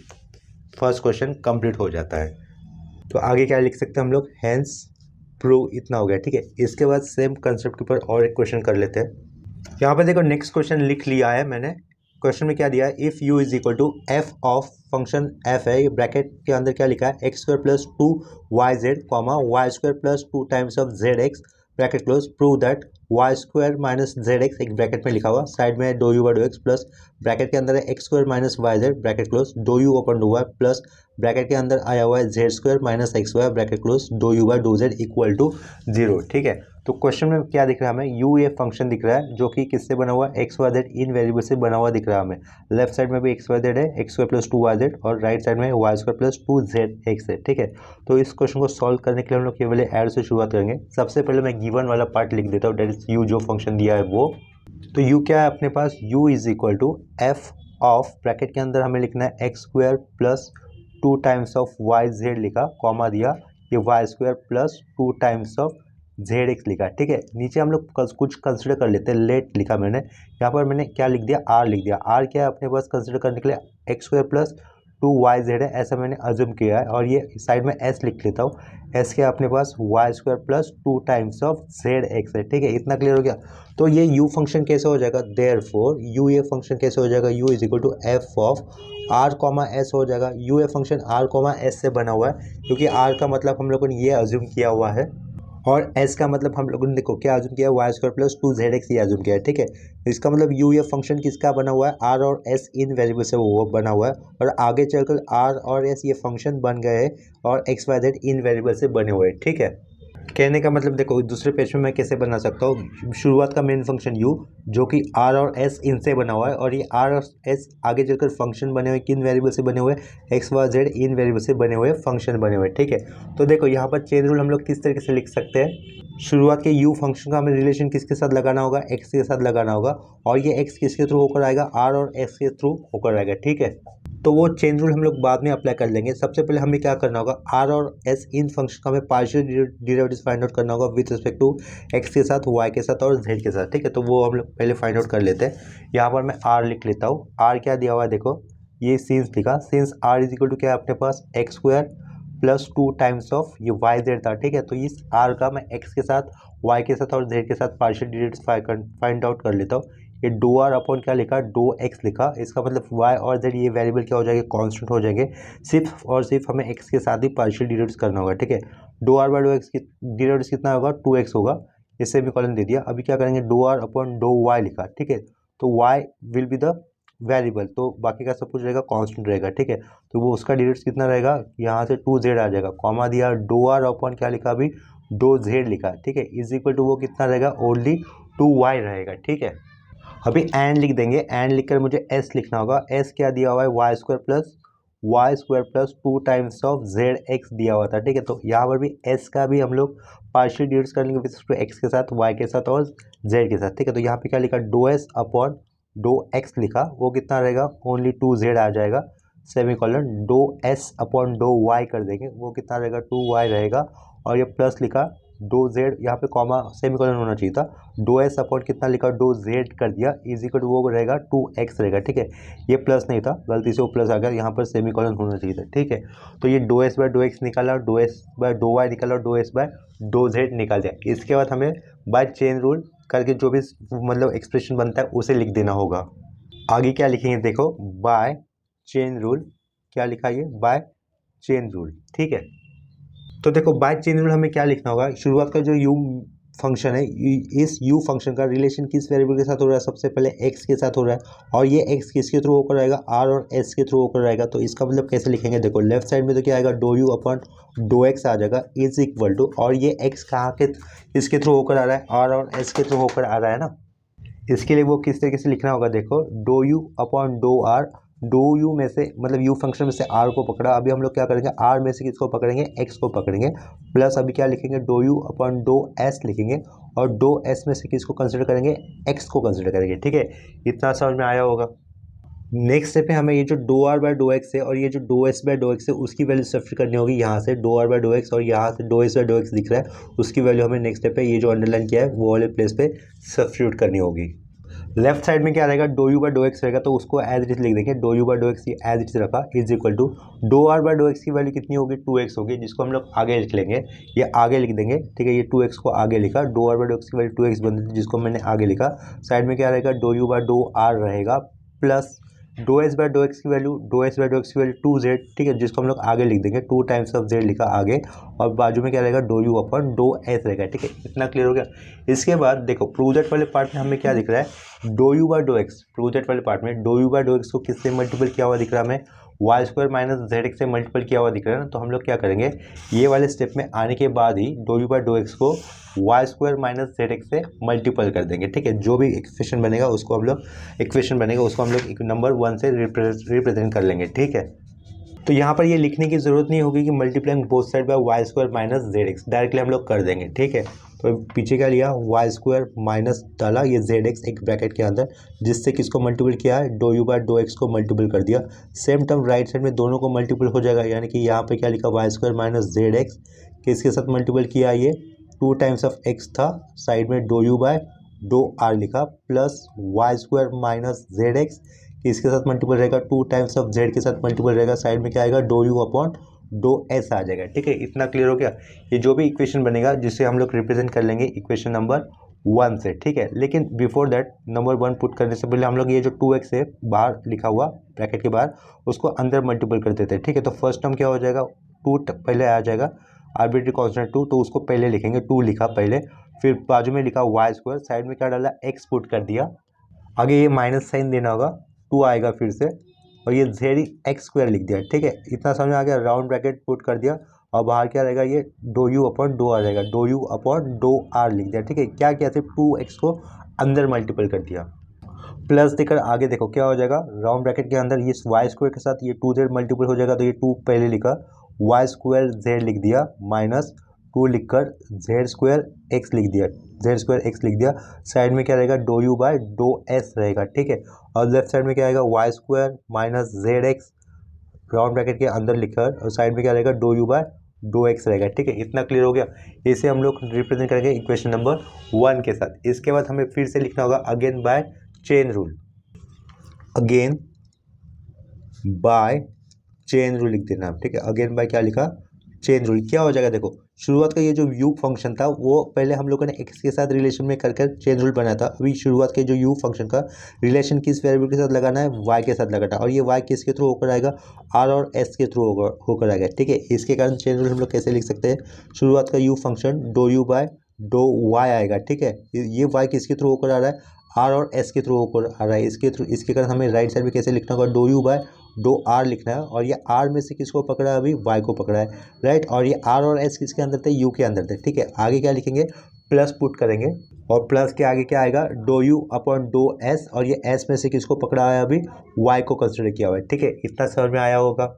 [SPEAKER 1] फर्स्ट क्वेश्चन कंप्लीट हो जाता है। तो आगे क्या लिख सकते हैं हम लोग, हेंस प्रूव, इतना हो गया। ठीक है, इसके बाद सेम कंसेप्ट के ऊपर और एक क्वेश्चन कर लेते हैं। यहाँ पर देखो नेक्स्ट क्वेश्चन लिख लिया है मैंने। क्वेश्चन में क्या दिया है, if u is equal to f of function f है, ये ब्रैकेट के अंदर क्या लिखा है, x square plus 2yz comma y square plus 2 times of z x bracket close, prove that y square minus z x, एक bracket में लिखा हुआ, साइड में dough u by do x plus bracket के अंदर है x square minus y z bracket close, do u upon dough y plus bracket के अंदर आया हुआ है z square minus x y bracket close, do u by do z equal to 0। ठीक है, तो क्वेश्चन में क्या दिख रहा है हमें, यू ये फंक्शन दिख रहा है जो कि किससे बना हुआ है, एक्स वाई जेड इन वेरिएबल से बना हुआ दिख रहा है हमें। लेफ्ट साइड में भी एक्स वाई जेड है, एक्स स्क्वायर प्लस 2yz, और राइट साइड में वाई स्क्वायर प्लस 2zx है। ठीक है, तो इस क्वेश्चन को सॉल्व करने के लिए हम लोग केवल ऐड से शुरुआत करेंगे। सबसे पहले मैं गिवन वाला पार्ट लिख देता हूँ, डेट इज यू जो फंक्शन दिया है वो। तो यू क्या है अपने पास, u is equal to f of, bracket के अंदर हमें लिखना है x square plus 2 times of y z लिखा, कॉमा दिया, ये y square plus 2 times of z x लिखा। ठीक है, नीचे हम लोग कुछ कंसिडर कर लेते हैं, लेट लिखा मैंने, यहाँ पर मैंने क्या लिख दिया, आर लिख दिया। आर क्या है अपने पास कंसिडर करने के लिए, एक्स स्क्वायर प्लस 2yz है, ऐसा मैंने अज्यूम किया है, और ये साइड में एस लिख लेता हूँ। एस क्या अपने पास, y square plus 2 times of z x है। ठीक है, इतना क्लियर हो गया। तो ये यू फंक्शन कैसे हो जाएगा, देयरफॉर यू ये फंक्शन कैसे हो जाएगा, u is equal to f of r comma s हो जाएगा। यू ये फंक्शन आर कॉमा एस से बना हुआ है, क्योंकि आर का मतलब हम लोगों ने ये अज्यूम किया हुआ है, और एस का मतलब हम लोगों ने देखो क्या अज्यूम किया है, वाई स्क्वायर प्लस 2zx ये अज्यूम किया है। ठीक है, इसका मतलब यू ये फंक्शन किसका बना हुआ है, आर और एस इन वेरिएबल से वो बना हुआ है, और आगे चलकर आर और एस ये फंक्शन बन गए हैं और एक्स वाई जेड इन वेरिएबल से बने हुए हैं। ठीक है, कहने का मतलब देखो दूसरे पेज में मैं कैसे बना सकता हूँ, शुरुआत का मेन फंक्शन यू जो कि आर और एस इनसे बना हुआ है, और ये आर और एस आगे चलकर फंक्शन बने हुए किन वेरिएबल से बने हुए, एक्स वाई जेड इन वेरिएबल से बने हुए फंक्शन बने हुए। ठीक है, तो देखो यहाँ पर चेन रूल हम लोग किस तरीके से लिख सकते हैं, शुरुआत के यू फंक्शन का हमें रिलेशन किसके साथ लगाना होगा, एक्स के साथ लगाना होगा, और ये एक्स किसके थ्रू होकर आएगा, आर और एस के थ्रू होकर आएगा। ठीक है, तो वो चेन रूल हम लोग बाद में अप्लाई कर लेंगे। सबसे पहले हमें क्या करना होगा, आर और एस इन फंक्शन का हमें पार्शियल डेरिवेटिव फाइंड आउट करना होगा विद रिस्पेक्ट टू एक्स के साथ, वाई के साथ और जेड के साथ। ठीक है, तो वो हम लोग पहले फाइंड आउट कर लेते हैं। यहाँ पर मैं आर लिख लेता हूँ। आर क्या दिया हुआ है देखो, ये सिंस लिखा, since r is equal to क्या है अपने पास, x square plus 2 times of ये वाई जेड था। ठीक है, तो इस आर का मैं एक्स के साथ, वाई के साथ और जेड के साथ पार्शियल डेरिवेटिव फाइंड आउट कर लेता हूँ। ये डो आर अपॉन क्या लिखा, डो एक्स लिखा, इसका मतलब वाई और जेड ये वेरिएबल क्या हो जाएंगे, कांस्टेंट हो जाएंगे। सिर्फ और सिर्फ हमें एक्स के साथ ही पार्शियल डेरिवेटिव करना होगा। ठीक है, do r by do x की डेरिवेटिव कितना होगा, 2x होगा, इससे भी कॉलन दे दिया। अभी क्या करेंगे, do r upon dough y लिखा। ठीक है, तो y will be the variable, तो बाकी का सब कुछ रहेगा कांस्टेंट रहेगा। ठीक है, तो वो उसका डेरिवेटिव कितना रहेगा, यहाँ से 2z आ जाएगा, कॉमा दिया, डो आर अपॉन क्या लिखा अभी, डो जेड लिखा। ठीक है, इज इक्वल टू वो कितना रहेगा, ओनली 2y रहेगा। ठीक है, अभी एंड लिख देंगे, एंड लिखकर मुझे एस लिखना होगा। एस क्या दिया हुआ है, y square plus 2 times of z x दिया हुआ था। ठीक है, तो यहाँ पर भी एस का भी हम लोग पार्शियल डिवाइड कर लेंगे विद एक्स के साथ, वाई के साथ और जेड के साथ। ठीक है, तो यहाँ पे क्या लिखा, do s upon dough x लिखा, वो कितना रहेगा, ओनली 2z आ जाएगा, semicolon, do s upon dough y कर देंगे, वो कितना रहेगा, 2y रहेगा, और ये प्लस लिखा, डो जेड, यहाँ पे कॉमा सेमी कॉलन होना चाहिए था, डो एस अपॉन कितना लिखा, डो जेड कर दिया, इज इक्वल टू वो रहेगा 2x रहेगा। ठीक है, ये प्लस नहीं था, गलती से वो प्लस आ गया, यहाँ पर सेमी कॉलन होना चाहिए था। ठीक है, तो ये dough s by dough x निकाला, डो एस बाय डो वाई निकाला, डो एस बाय डो जेड निकाल दिया। इसके बाद हमें बाय चेन रूल करके जो भी मतलब एक्सप्रेशन बनता है उसे लिख देना होगा। आगे क्या लिखेंगे देखो, बाय चेन रूल, क्या लिखा ये, बाय चेन रूल। ठीक है, तो देखो बाय चेन रूल हमें क्या लिखना होगा, शुरुआत का जो यू फंक्शन है, इस यू फंक्शन का रिलेशन किस वेरिएबल के साथ हो रहा है, सबसे पहले एक्स के साथ हो रहा है, और ये एक्स किसके थ्रू होकर आएगा, आर और एस के थ्रू होकर आएगा। तो इसका मतलब कैसे लिखेंगे देखो, लेफ्ट साइड में तो क्या आएगा, dough u upon dough x आ जाएगा, इज इक्वल टू, और ये एक्स कहाँ के इसके थ्रू होकर आ रहा है, आर और एस के थ्रू होकर आ रहा है ना, इसके लिए वो किस तरीके से लिखना होगा देखो, do u upon dough r, do u में से मतलब यू फंक्शन में से आर को पकड़ा, अभी हम लोग क्या करेंगे, आर में से किसको पकड़ेंगे, एक्स को पकड़ेंगे, प्लस अभी क्या लिखेंगे, do u upon dough s लिखेंगे, और डो एस में से किसको कंसिडर करेंगे, एक्स को कंसिडर करेंगे। ठीक है, इतना समझ में आया होगा। नेक्स्ट स्टेप है, हमें ये जो do r by dough x है और ये जो do s by dough x है उसकी वैल्यू सब्स्टिट्यूट करनी होगी, यहाँ से do r by dough x और यहाँ से do s by dough x दिख रहा है, उसकी वैल्यू हमें नेक्स्ट स्टेप पे ये जो अंडरलाइन किया है वो वाले प्लेस पे सब्स्टिट्यूट करनी होगी। लेफ्ट साइड में क्या रहेगा, dough u by dough x रहेगा, तो उसको एज इट इज लिख देंगे, डो u by dough x as it is रखा is equal to dough r by dough x की वैल्यू कितनी होगी, 2x होगी, जिसको हम लोग आगे लिख लेंगे, ये आगे लिख देंगे, ठीक है। ये 2x को आगे लिखा, do r by dough x की वैल्यू 2x बनती थी, जिसको मैंने आगे लिखा। साइड में क्या रहेगा, dough u by dough r रहेगा plus dough s by dough x की वैल्यू, डो एस बाय डो एक्स की वैल्यू 2z, ठीक है, जिसको हम लोग आगे लिख देंगे, 2 टाइम्स ऑफ z लिखा आगे, और बाजू में क्या रहेगा, dough u upon dough s रहेगा, ठीक है। इतना क्लियर हो गया। इसके बाद देखो प्रूव दैट वाले पार्ट में हमें क्या दिख रहा है, do u by dough x, prove that वाले पार्ट में dough u by dough x को किससे मल्टीपल किया हुआ दिख रहा है हमें, y square minus z x से मल्टीपल किया हुआ दिख रहा है ना। तो हम लोग क्या करेंगे, ये वाले स्टेप में आने के बाद ही डो यू बाय डो एक्स को y square minus z x से मल्टीपल कर देंगे, ठीक है। जो भी इक्वेशन बनेगा उसको हम लोग नंबर 1 से रिप्रेजेंट कर लेंगे, ठीक है। तो यहाँ पर ये लिखने की ज़रूरत नहीं होगी कि multiplying both side by y square minus z x, directly हम लोग कर देंगे, ठीक है। तो पीछे क्या लिया, वाई स्क्वायर माइनस डाला ये जेड एक्स एक ब्रैकेट के अंदर, जिससे किसको मल्टीपल किया है, do u by dough x को मल्टीपल कर दिया। सेम टर्म राइट साइड में दोनों को मल्टीपल हो जाएगा, यानी कि यहाँ पे क्या लिखा, y square minus z x, किसके साथ मल्टीपल किया, ये 2 टाइम्स ऑफ एक्स था, साइड में dough u by dough r लिखा, plus y square minus z x, इसके साथ मल्टीपल रहेगा, 2 टाइम्स ऑफ जेड के साथ मल्टीपल रहेगा, साइड में क्या आएगा, dough u upon dough s आ जाएगा, ठीक है। इतना क्लियर हो गया। ये जो भी इक्वेशन बनेगा जिससे हम लोग रिप्रेजेंट कर लेंगे इक्वेशन नंबर 1 से, ठीक है। लेकिन बिफोर दैट नंबर 1 पुट करने से पहले हम लोग ये जो 2x है बाहर लिखा हुआ ब्रैकेट के बाहर, उसको अंदर मल्टीपल कर देते हैं, ठीक है। तो फर्स्ट टर्म क्या हो जाएगा, 2 पहले आ जाएगा, आर्बिट्री कॉन्स्टेंट 2, तो उसको पहले लिखेंगे, 2 लिखा पहले, फिर बाजू में लिखा वाई स्क्वायर, साइड में क्या डाला, एक्स पुट कर दिया, आगे ये माइनस साइन देना होगा, 2 आएगा फिर से, और ये जेड एक्स स्क्वायर लिख दिया, ठीक है। इतना समझ में आ गया, राउंड ब्रैकेट पुट कर दिया, और बाहर क्या रहेगा, ये dough u upon dough r रहेगा, dough u upon dough r लिख दिया, ठीक है। क्या किया, सिर्फ 2x को अंदर मल्टीपल कर दिया, प्लस देकर आगे देखो क्या हो जाएगा, राउंड ब्रैकेट के अंदर ये वाई स्क्वायर के साथ ये 2z मल्टीपल हो जाएगा, तो ये 2 पहले लिखा, वाई स्क्वायर जेड लिख दिया, माइनस 2 लिखकर जेड स्क्वायर एक्स लिख दिया, जेड स्क्वायर एक्स लिख दिया। साइड में क्या रहेगा, dough u by do s रहेगा, ठीक है। और लेफ्ट साइड में क्या आएगा, y square minus z x, round bracket के अंदर लिखकर, और साइड में क्या रहेगा, dough u by dough x रहेगा, ठीक है। इतना क्लियर हो गया। इसे हम लोग रिप्रेजेंट करेंगे इक्वेशन नंबर 1 के साथ। इसके बाद हमें फिर से लिखना होगा again by chain rule, again by chain rule लिख देना, ठीक है। अगेन बाय क्या लिखा, चेन रूल। क्या हो जाएगा, देखो शुरुआत का ये जो यू फंक्शन था वो पहले हम लोगों ने एक्स के साथ रिलेशन में कर चेन रूल बनाया था। अभी शुरुआत के जो यू फंक्शन का रिलेशन किस वेरिएबल के साथ लगाना है, वाई के साथ लगाना है, और ये वाई किसके थ्रू होकर आएगा, आर और एस के थ्रू होकर आएगा, ठीक है। इसके कारण चेन रूल हम लोग कैसे लिख सकते हैं, शुरुआत का u function do u by dough y आएगा, ठीक है। ये वाई किसके थ्रू होकर आ रहा है, आर और एस के थ्रू होकर आ रहा है, इसके कारण हमें राइट साइड में कैसे लिखना होगा, do u by dough r लिखना है, और ये आर में से किसको पकड़ा है, अभी वाई को पकड़ा है, राइट। और ये आर और एस किसके अंदर थे, यू के अंदर थे, ठीक है। आगे क्या लिखेंगे, प्लस पुट करेंगे, और प्लस के आगे क्या आएगा, dough u upon dough s, और ये एस में से किसको पकड़ा है, अभी वाई को कंसिडर किया हुआ है, ठीक है। इतना समझ में आया होगा।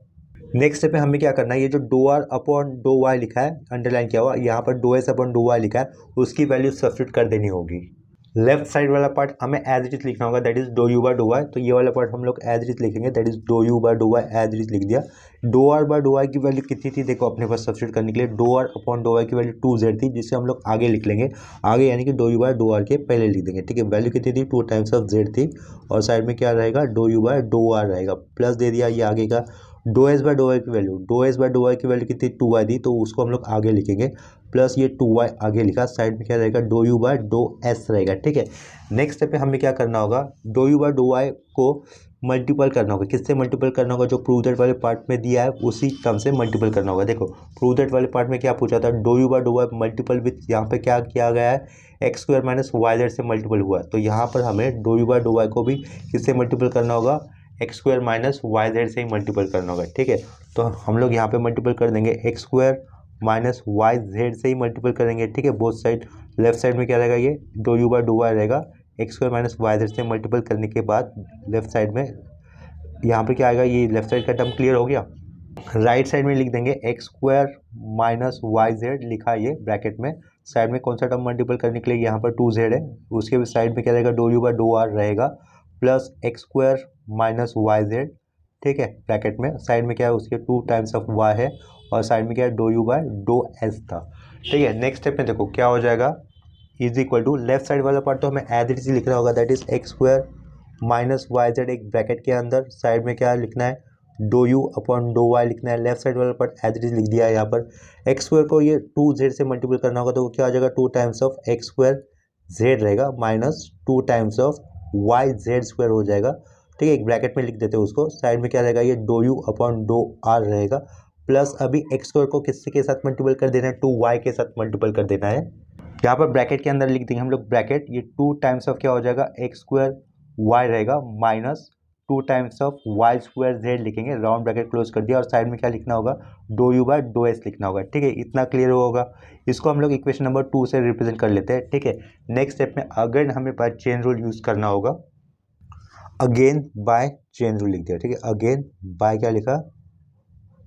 [SPEAKER 1] नेक्स्ट स्टेप में हमें क्या करना है, ये जो do r upon dough y लिखा है, अंडरलाइन किया हुआ, यहाँ पर do s upon dough y लिखा है, उसकी वैल्यू सब्स्टिट्यूट कर देनी होगी। लेफ्ट साइड वाला पार्ट हमें एज इट इज लिखना होगा, that is do u by dough y. तो ये वाला पार्ट हम लोग एज इट इज लिखेंगे, that is do u by dough y, as it is लिख दिया। Do r by dough y की वैल्यू कितनी थी, देखो अपने पास सब्स्टिट्यूट करने के लिए, do r upon dough y की वैल्यू 2z थी, जिससे हम लोग आगे लिख लेंगे, आगे यानी कि do u by dough r के पहले लिख देंगे, ठीक है। वैल्यू कितनी थी, 2 टाइम्स ऑफ z थी, और साइड में क्या रहेगा, dough u by dough r रहेगा, प्लस दे दिया ये आगे का डो एस बाय डो वाई की वैल्यू, डो एस बाय डो वाई की वैल्यू कितनी, 2y थी, तो उसको हम लोग आगे लिखेंगे, प्लस ये 2y आगे लिखा, साइड में क्या रहेगा, dough u by do s रहेगा, ठीक है। नेक्स्ट स्टेप पे हमें क्या करना होगा, do u by dough y को मल्टीपल करना होगा, किससे मल्टीपल करना होगा, जो प्रूव दैट वाले पार्ट में दिया है उसी टर्म से मल्टीपल करना होगा। देखो प्रूव दैट वाले पार्ट में क्या पूछा था, do u by dough y multiple with, यहाँ पे क्या किया गया है, x square minus y z से मल्टीपल हुआ है, तो यहाँ पर हमें do u by dough y को भी किससे मल्टीपल करना होगा, x square minus y z से ही मल्टीपल करना होगा, ठीक है। तो हम लोग यहाँ पे मल्टीपल कर देंगे, x square minus y z से ही मल्टीपल करेंगे, ठीक है, बोथ साइड। लेफ्ट साइड में क्या रहेगा, ये dough u by dough Y रहेगा, x square minus y z से मल्टीपल करने के बाद लेफ्ट साइड में यहाँ पे क्या आएगा, ये लेफ्ट साइड का टर्म क्लियर हो गया। राइट साइड में लिख देंगे x square minus y z लिखा ये ब्रैकेट में, साइड में कौन सा टर्म मल्टीपल करने के लिए, यहाँ पर 2z है, उसके साइड में क्या रहेगा, dough u by dough r रहेगा, plus x square minus y z, ठीक है, ब्रैकेट में, साइड में क्या है, उसके 2 टाइम्स ऑफ वाई है, और साइड में क्या है, do u by do s था, ठीक है। नेक्स्ट स्टेप में देखो क्या हो जाएगा, is equal to left side वाला पार्ट तो हमें एज इट इज लिखना होगा, that is x square minus y z एक ब्रैकेट के अंदर, साइड में क्या लिखना है, do u upon dough Y लिखना है। लेफ्ट साइड वाला पार्ट एज इट इज लिख दिया है। यहाँ पर एक्स स्क्वायर को ये 2z से मल्टीपल करना होगा तो वो क्या आ जाएगा, 2 times of x square z रहेगा minus 2 times of y z square हो जाएगा। ठीक है, एक ब्रैकेट में लिख देते हैं उसको, साइड में क्या रहेगा, ये dough u upon dough r रहेगा, प्लस अभी एक्स स्क्वायर को किससे के साथ मल्टीपल कर देना है, 2y के साथ मल्टीपल कर देना है। यहाँ पर ब्रैकेट के अंदर लिख देंगे हम लोग ब्रैकेट, ये 2 टाइम्स ऑफ क्या हो जाएगा, एक्स स्क्वायर वाई रहेगा minus 2 times of y square z लिखेंगे, राउंड ब्रैकेट क्लोज कर दिया और साइड में क्या लिखना होगा, do u by do s लिखना होगा। ठीक है, इतना क्लियर होगा। इसको हम लोग इक्वेशन नंबर 2 से रिप्रेजेंट कर लेते हैं। ठीक है, नेक्स्ट स्टेप में अगेन हमें चेन रूल यूज करना होगा, अगेन बाय चेन रूल लिख दिया। ठीक है, अगेन बाय क्या लिखा,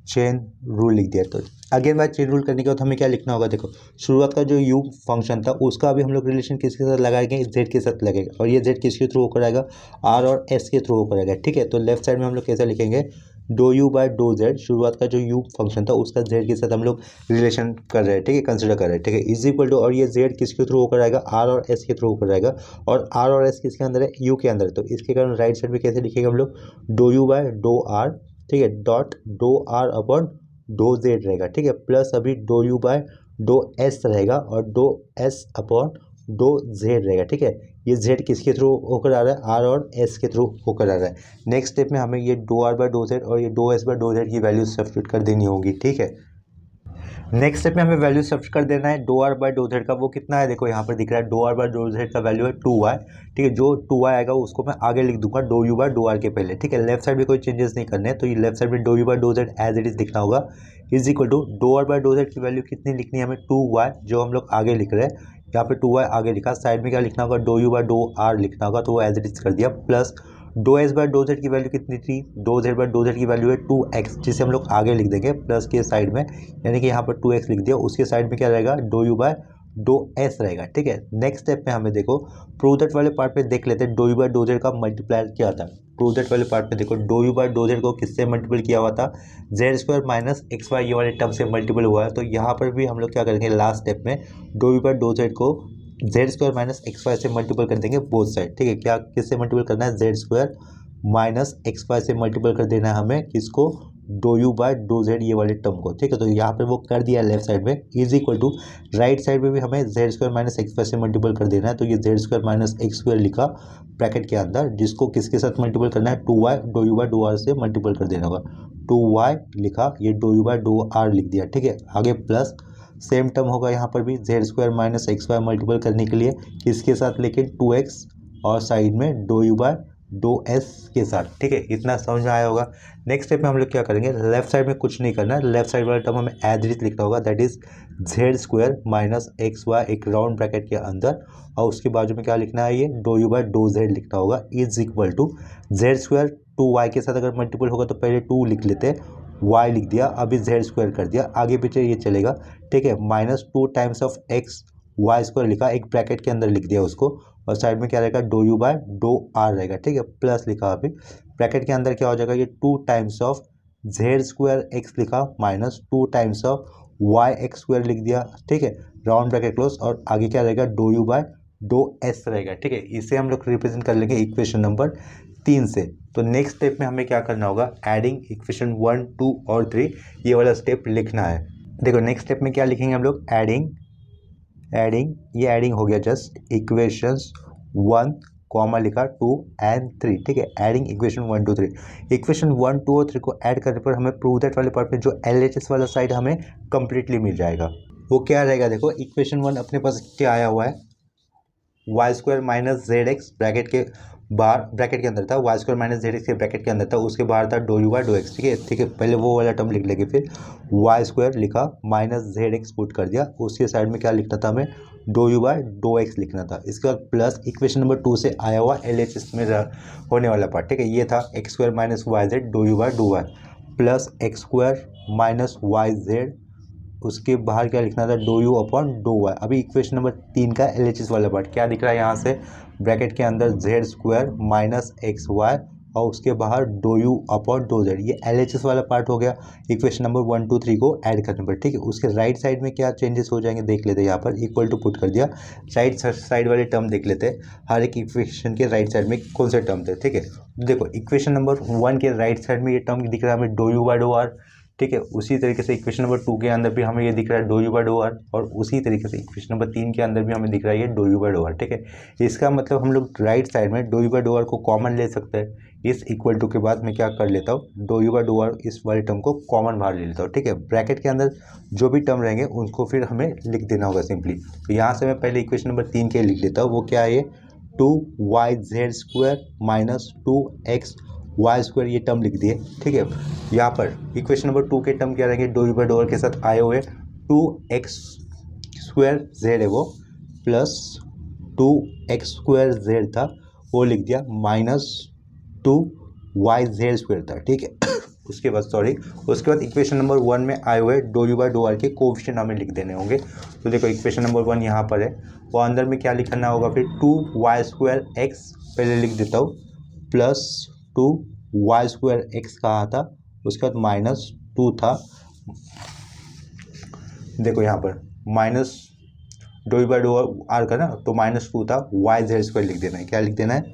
[SPEAKER 1] चेन रूल लिख दिया। तो अगेन बाय चेन रूल करने के बाद हमें क्या लिखना होगा, देखो शुरुआत का जो यू फंक्शन था उसका अभी हम लोग रिलेशन किसके साथ लगाएंगे, जेड के साथ लगेगा, और ये जेड किसके थ्रू होकर आएगा, आर और एस के थ्रू होकर आएगा। ठीक है, तो लेफ्ट साइड में हम लोग कैसे लिखेंगे, do u by dough z, शुरुआत का जो यू फंक्शन था उसका जेड के साथ हम लोग रिलेशन कर रहे हैं। ठीक है, कंसिडर कर रहे हैं। ठीक है, इज इक्वल टू, और ये जेड किसके थ्रू होकर आएगा, आर और एस के थ्रू होकर आएगा, और आर और एस किसके अंदर है, यू के अंदर है। तो इसके कारण राइट साइड में कैसे लिखेंगे हम लोग, do u by dough r, ठीक है, dot do r upon do Z रहेगा। ठीक है, प्लस अभी do u by do s रहेगा और do s upon do Z रहेगा। ठीक है, ये जेड किसके थ्रू होकर आ रहा है, आर और एस के थ्रू होकर आ रहा है। नेक्स्ट स्टेप में हमें ये do r by do Z और ये dough s by dough z की वैल्यू सब्स्टिट्यूट कर देनी होगी। ठीक है, नेक्स्ट स्टेप में हमें वैल्यू सब्स्टिट्यूट कर देना है do r by do Z का, वो कितना है, देखो यहाँ पर दिख रहा है, do r by do Z का वैल्यू है 2y। ठीक है, जो 2y आएगा उसको मैं आगे लिख दूंगा do u by dough r के पहले। ठीक है, लेफ्ट साइड में कोई चेंजेस नहीं करने, तो ये लेफ्ट साइड में dough u by dough z as it is लिखना होगा, is equal to dough r by dough z की वैल्यू कितनी लिखनी है हमें, 2y, जो हम लोग आगे लिख रहे हैं, यहाँ पे 2y आगे लिखा, साइड में क्या लिखना होगा, do u by dough r लिखना होगा, तो वो एज इट इज कर दिया, plus dough s by dough z की वैल्यू कितनी थी, do Z by dough z की वैल्यू है 2x, जिसे हम लोग आगे लिख देंगे प्लस के साइड में, यानी कि यहाँ पर 2x लिख दिया, उसके साइड में क्या रहेगा, dough u by do s रहेगा। ठीक है, नेक्स्ट स्टेप में हमें देखो प्रूव दैट वाले पार्ट में देख लेते हैं do u by do Z का मल्टीप्लायर क्या था। प्रूव दैट वाले पार्ट में देखो do u by dough z को किससे मल्टीपल किया हुआ था, z square minus x y ये वाले टर्म से मल्टीपल हुआ है। तो यहाँ पर भी हम लोग क्या करेंगे, लास्ट स्टेप में dough u by dough z को z square minus x y से मल्टीपल कर देंगे बोथ साइड। ठीक है, क्या किससे मल्टीपल करना है, z square minus x y से मल्टीपल कर देना है हमें किसको, do u by dough z ये वाले टर्म को। ठीक है, तो यहाँ पे वो कर दिया लेफ्ट साइड में, is equal to right side में भी हमें z square minus x y से मल्टीपल कर देना है, तो ये z square minus x square लिखा ब्रैकेट के अंदर, जिसको किसके साथ मल्टीपल करना है, 2y do u by dough r से मल्टीपल कर देना होगा, 2y लिखा, ये dough u by dough r लिख दिया। ठीक है, आगे प्लस सेम टर्म होगा यहाँ पर भी, z square minus x y multiple करने के लिए किसके साथ, लेकिन 2x और साइड में dough u by do s के साथ। ठीक है, इतना समझ में आया होगा। नेक्स्ट स्टेप में हम लोग क्या करेंगे, लेफ्ट साइड में कुछ नहीं करना, लेफ्ट साइड वाला टर्म हमें एज इट इज लिखना होगा, that is z square minus x y एक राउंड ब्रैकेट के अंदर, और उसके बाजू में क्या लिखना है, ये dough u by dough z लिखना होगा, is equal to z square 2y के साथ अगर मल्टीपल होगा तो पहले 2 लिख लेते, y लिख दिया, अभी जेड स्क्वायर कर दिया, आगे पीछे ये चलेगा। ठीक है, minus 2 times of x y square लिखा, एक ब्रैकेट के अंदर लिख दिया उसको, और साइड में क्या रहेगा, dough u by dough r रहेगा। ठीक है, प्लस लिखा, अभी ब्रैकेट के अंदर क्या हो जाएगा, ये 2 times of z square x लिखा minus 2 times of y x square लिख दिया। ठीक है, राउंड ब्रैकेट क्लोज, और आगे क्या रहेगा, dough u by do s रहेगा। ठीक है, इसे हम लोग रिप्रेजेंट कर लेंगे इक्वेशन नंबर 3 से। तो नेक्स्ट स्टेप में हमें क्या करना होगा, एडिंग इक्वेशन 1 2 और 3 ये वाला स्टेप लिखना है। देखो नेक्स्ट स्टेप में क्या लिखेंगे हम लोग, एडिंग ये एडिंग हो गया, जस्ट इक्वेशंस 1 कॉमा लिखा 2 एंड 3। ठीक है, एडिंग इक्वेशन 1 2 3, इक्वेशन 1 2 और 3 को ऐड करने पर हमें प्रूव दैट वाले पार्ट में जो LHS वाला साइड हमें कंप्लीटली मिल जाएगा। वो क्या रहेगा, देखो इक्वेशन 1 अपने पास क्या आया हुआ है, y square minus z x bracket के बाहर, ब्रैकेट के अंदर था, y square minus z x के ब्रैकेट के अंदर था, उसके बाहर था do u by dough x. ठीक है, पहले वो वाला टर्म लिख लेंगे, फिर वाई स्क्वायर लिखा माइनस जेड एक्स पुट कर दिया, उसके साइड में क्या लिखना था हमें, do u by dough x लिखना था। इसके बाद प्लस इक्वेशन नंबर 2 से आया हुआ LHS में होने वाला पार्ट। ठीक है, ये था x square minus y z do u by dough y, plus x square minus y z, उसके बाहर क्या लिखना था, do u upon dough y. अभी इक्वेशन नंबर 3 का LHS वाला पार्ट क्या दिख रहा है यहाँ से, ब्रैकेट के अंदर z square minus x y और उसके बाहर do u upon dough z, ये LHS वाला पार्ट हो गया इक्वेशन नंबर 1 2 3 को ऐड करने पर। ठीक है, उसके राइट साइड में क्या चेंजेस हो जाएंगे देख लेते हैं। यहाँ पर इक्वल टू पुट कर दिया, राइट साइड वाले टर्म देख लेते हैं, हर एक इक्वेशन के राइट साइड में कौन से टर्म थे। ठीक है, देखो इक्वेशन नंबर 1 के राइट साइड में ये टर्म दिख रहा है हमें do u by dough r. ठीक है, उसी तरीके से इक्वेशन नंबर 2 के अंदर भी हमें ये दिख रहा है do u by dough r, और उसी तरीके से इक्वेशन नंबर 3 के अंदर भी हमें दिख रहा है ये dough u by dough r. ठीक है, इसका मतलब हम लोग राइट साइड में dough u by dough r को कॉमन ले सकते हैं। इस इक्वल टू के बाद मैं क्या कर लेता हूँ, do u by dough r इस वाले टर्म को कॉमन बाहर ले लेता हूँ। ठीक है, ब्रैकेट के अंदर जो भी टर्म रहेंगे उनको फिर हमें लिख देना होगा सिंपली। तो यहाँ से मैं पहले इक्वेशन नंबर 3 के लिख लेता हूँ, वो क्या है ये 2yz² minus 2x y square, ये टर्म लिख दिए। ठीक है, यहाँ पर इक्वेशन नंबर 2 के टर्म क्या रहेंगे, do u by dough r के साथ आए हुए 2x² जेड है वो, प्लस 2x² जेड था वो लिख दिया, माइनस 2yz² था। ठीक है उसके बाद उसके बाद इक्वेशन नंबर 1 में आए हुए do u by dough r के कोएफिशिएंट हमें लिख देने होंगे। तो देखो इक्वेशन नंबर 1 यहाँ पर है, वो अंदर में क्या लिखना होगा फिर 2y² पहले लिख देता हूँ, प्लस 2y² कहा था, उसके बाद माइनस 2 था। देखो यहाँ पर minus do u by dough r का ना, तो माइनस 2 था, yz² लिख देना है। क्या लिख देना है,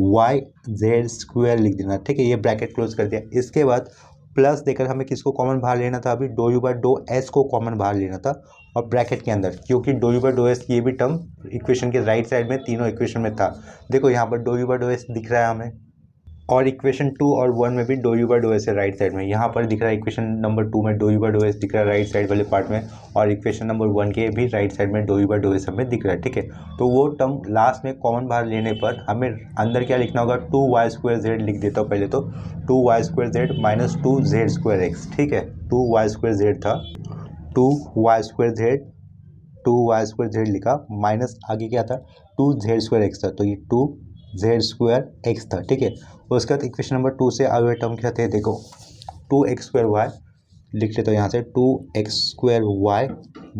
[SPEAKER 1] yz² लिख देना। ठीक है, ये ब्रैकेट क्लोज कर दिया। इसके बाद प्लस देकर हमें किसको कॉमन बाहर लेना था, अभी do u by do s को कॉमन बाहर लेना था, और ब्रैकेट के अंदर क्योंकि do u by do s ये भी टर्म इक्वेशन के राइट साइड में तीनों इक्वेशन में था। देखो यहाँ पर do u by do s दिख रहा है हमें, और इक्वेशन 2 और 1 में भी do u by do s है राइट साइड में। यहाँ पर दिख रहा है इक्वेशन नंबर 2 में dough u by do s दिख रहा है राइट साइड वाले पार्ट में, और इक्वेशन नंबर 1 के भी राइट साइड में dough u by do s हमें दिख रहा है। ठीक है, तो वो टर्म लास्ट में कॉमन बाहर लेने पर हमें अंदर क्या लिखना होगा, 2y² लिख देता हूँ पहले तो, 2y² माइनस 2z²x। ठीक है, 2y² था, 2y² लिखा, माइनस आगे क्या था 2z²x था, तो ये 2z²x था। ठीक है, उसके बाद इक्वेशन नंबर 2 से आगे टर्म क्या थे, देखो 2x² लिख लेते हो यहाँ से, 2x²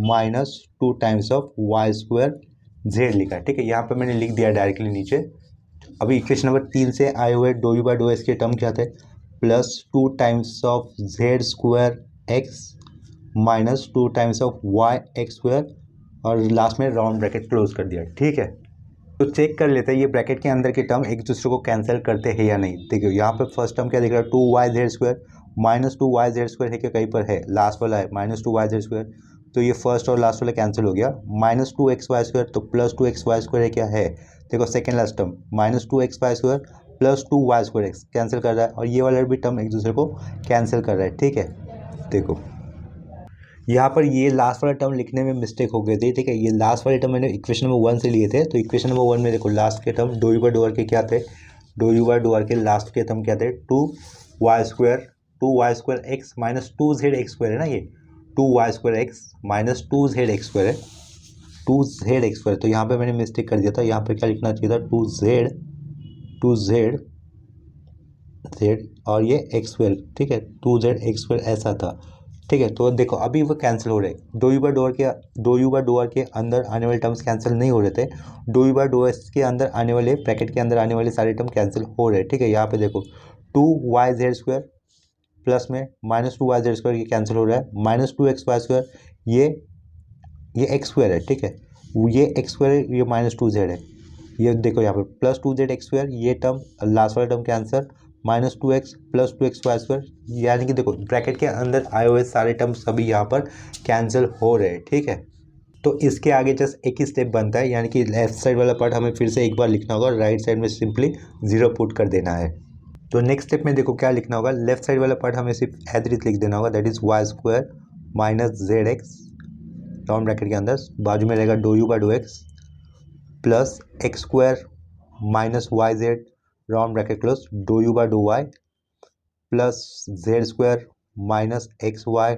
[SPEAKER 1] minus 2 times of y² लिखा है। ठीक है, यहाँ पे मैंने लिख दिया डायरेक्टली नीचे। अभी इक्वेशन नंबर 3 से आए हुए do u by do s के टर्म क्या थे, plus 2 times of z² minus 2 times of y² और लास्ट में राउंड ब्रैकेट क्लोज कर दिया। ठीक है, तो चेक कर लेते हैं ये ब्रैकेट के अंदर के टर्म एक दूसरे को कैंसिल करते हैं या नहीं। देखिए यहाँ पे फर्स्ट टर्म क्या दिख रहा है, 2yz² माइनस 2yz² है, क्या कहीं पर है, लास्ट वाला है माइनस 2yz², तो ये फर्स्ट और लास्ट वाला कैंसिल हो गया। माइनस 2xy² तो प्लस 2xy² है, क्या है, देखो second last term minus 2xy² plus 2y² cancel कर रहा है, और ये वाला भी टर्म एक दूसरे को कैंसिल कर रहा है। ठीक है, देखो यहाँ पर ये लास्ट वाला टर्म लिखने में मिस्टेक हो गई थी। ठीक है, ये लास्ट वाले टर्म मैंने इक्वेशन नंबर 1 से लिए थे, तो इक्वेशन नंबर 1 में देखो लास्ट के term do u by dough r के क्या थे, do u by dough r के लास्ट के टर्म क्या थे, 2y² माइनस 2zx² है ना, ये 2y² माइनस 2zx² है, 2zx²। तो यहाँ पे मैंने मिस्टेक कर दिया था, यहाँ पे क्या लिखना चाहिए था, 2z और ये x²। ठीक है, 2zx² ऐसा था। ठीक है, तो देखो अभी वो कैंसिल हो रहे, do u by dough r के अंदर आने वाले टर्म्स कैंसिल नहीं हो रहे थे, do u by do s के अंदर आने वाले ब्रैकेट के अंदर आने वाले सारे टर्म कैंसिल हो रहे हैं। ठीक है, यहाँ पे देखो 2yz² प्लस में माइनस 2yz² ये कैंसिल हो रहा है, माइनस 2xy² ये x² है। ठीक है, ये x² ये माइनस 2z है, ये देखो यहाँ पे प्लस 2zx², ये टर्म लास्ट वाला term cancel, minus 2x plus 2xy², यानी कि देखो ब्रैकेट के अंदर आए हुए सारे टर्म सभी यहाँ पर कैंसिल हो रहे हैं। ठीक है, तो इसके आगे जस्ट एक ही स्टेप बनता है, यानी कि लेफ्ट साइड वाला पार्ट हमें फिर से एक बार लिखना होगा, राइट साइड में सिंपली 0 पुट कर देना है। तो नेक्स्ट स्टेप में देखो क्या लिखना होगा, लेफ्ट साइड वाला पार्ट हमें सिर्फ एज इट लिख देना होगा, that is y² minus zx round bracket के अंदर, बाजू में रहेगा dough u by dough x plus x² minus yz round bracket close, do u by dough y plus z² minus xy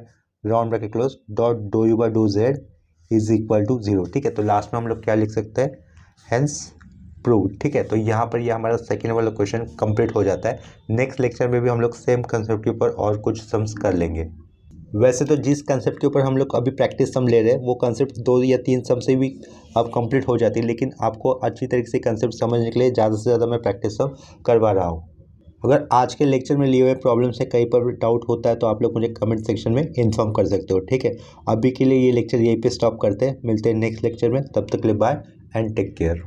[SPEAKER 1] round bracket close dot do u by dough z is equal to 0। ठीक है, तो last में हम लोग क्या लिख सकते हैं, हेंस प्रूव। ठीक है, तो यहाँ पर ये हमारा सेकेंड वाला क्वेश्चन कंप्लीट हो जाता है। नेक्स्ट लेक्चर में भी हम लोग सेम कंसेप्ट के ऊपर और कुछ सम्स कर लेंगे। वैसे तो जिस कंसेप्ट के ऊपर हम लोग अभी प्रैक्टिस सम ले रहे हैं वो कंसेप्ट 2 या 3 सम से भी अब कंप्लीट हो जाती है, लेकिन आपको अच्छी तरीके से कंसेप्ट समझने के लिए ज़्यादा से ज़्यादा मैं प्रैक्टिस सम करवा रहा हूँ। अगर आज के लेक्चर में लिए हुए प्रॉब्लम से कहीं पर भी डाउट होता है तो आप लोग मुझे कमेंट सेक्शन में इन्फॉर्म कर सकते हो, ठीक है। अभी के लिए ये लेक्चर यहीं पे स्टॉप करते हैं, मिलते हैं नेक्स्ट लेक्चर में, तब तक के लिए बाय एंड टेक केयर।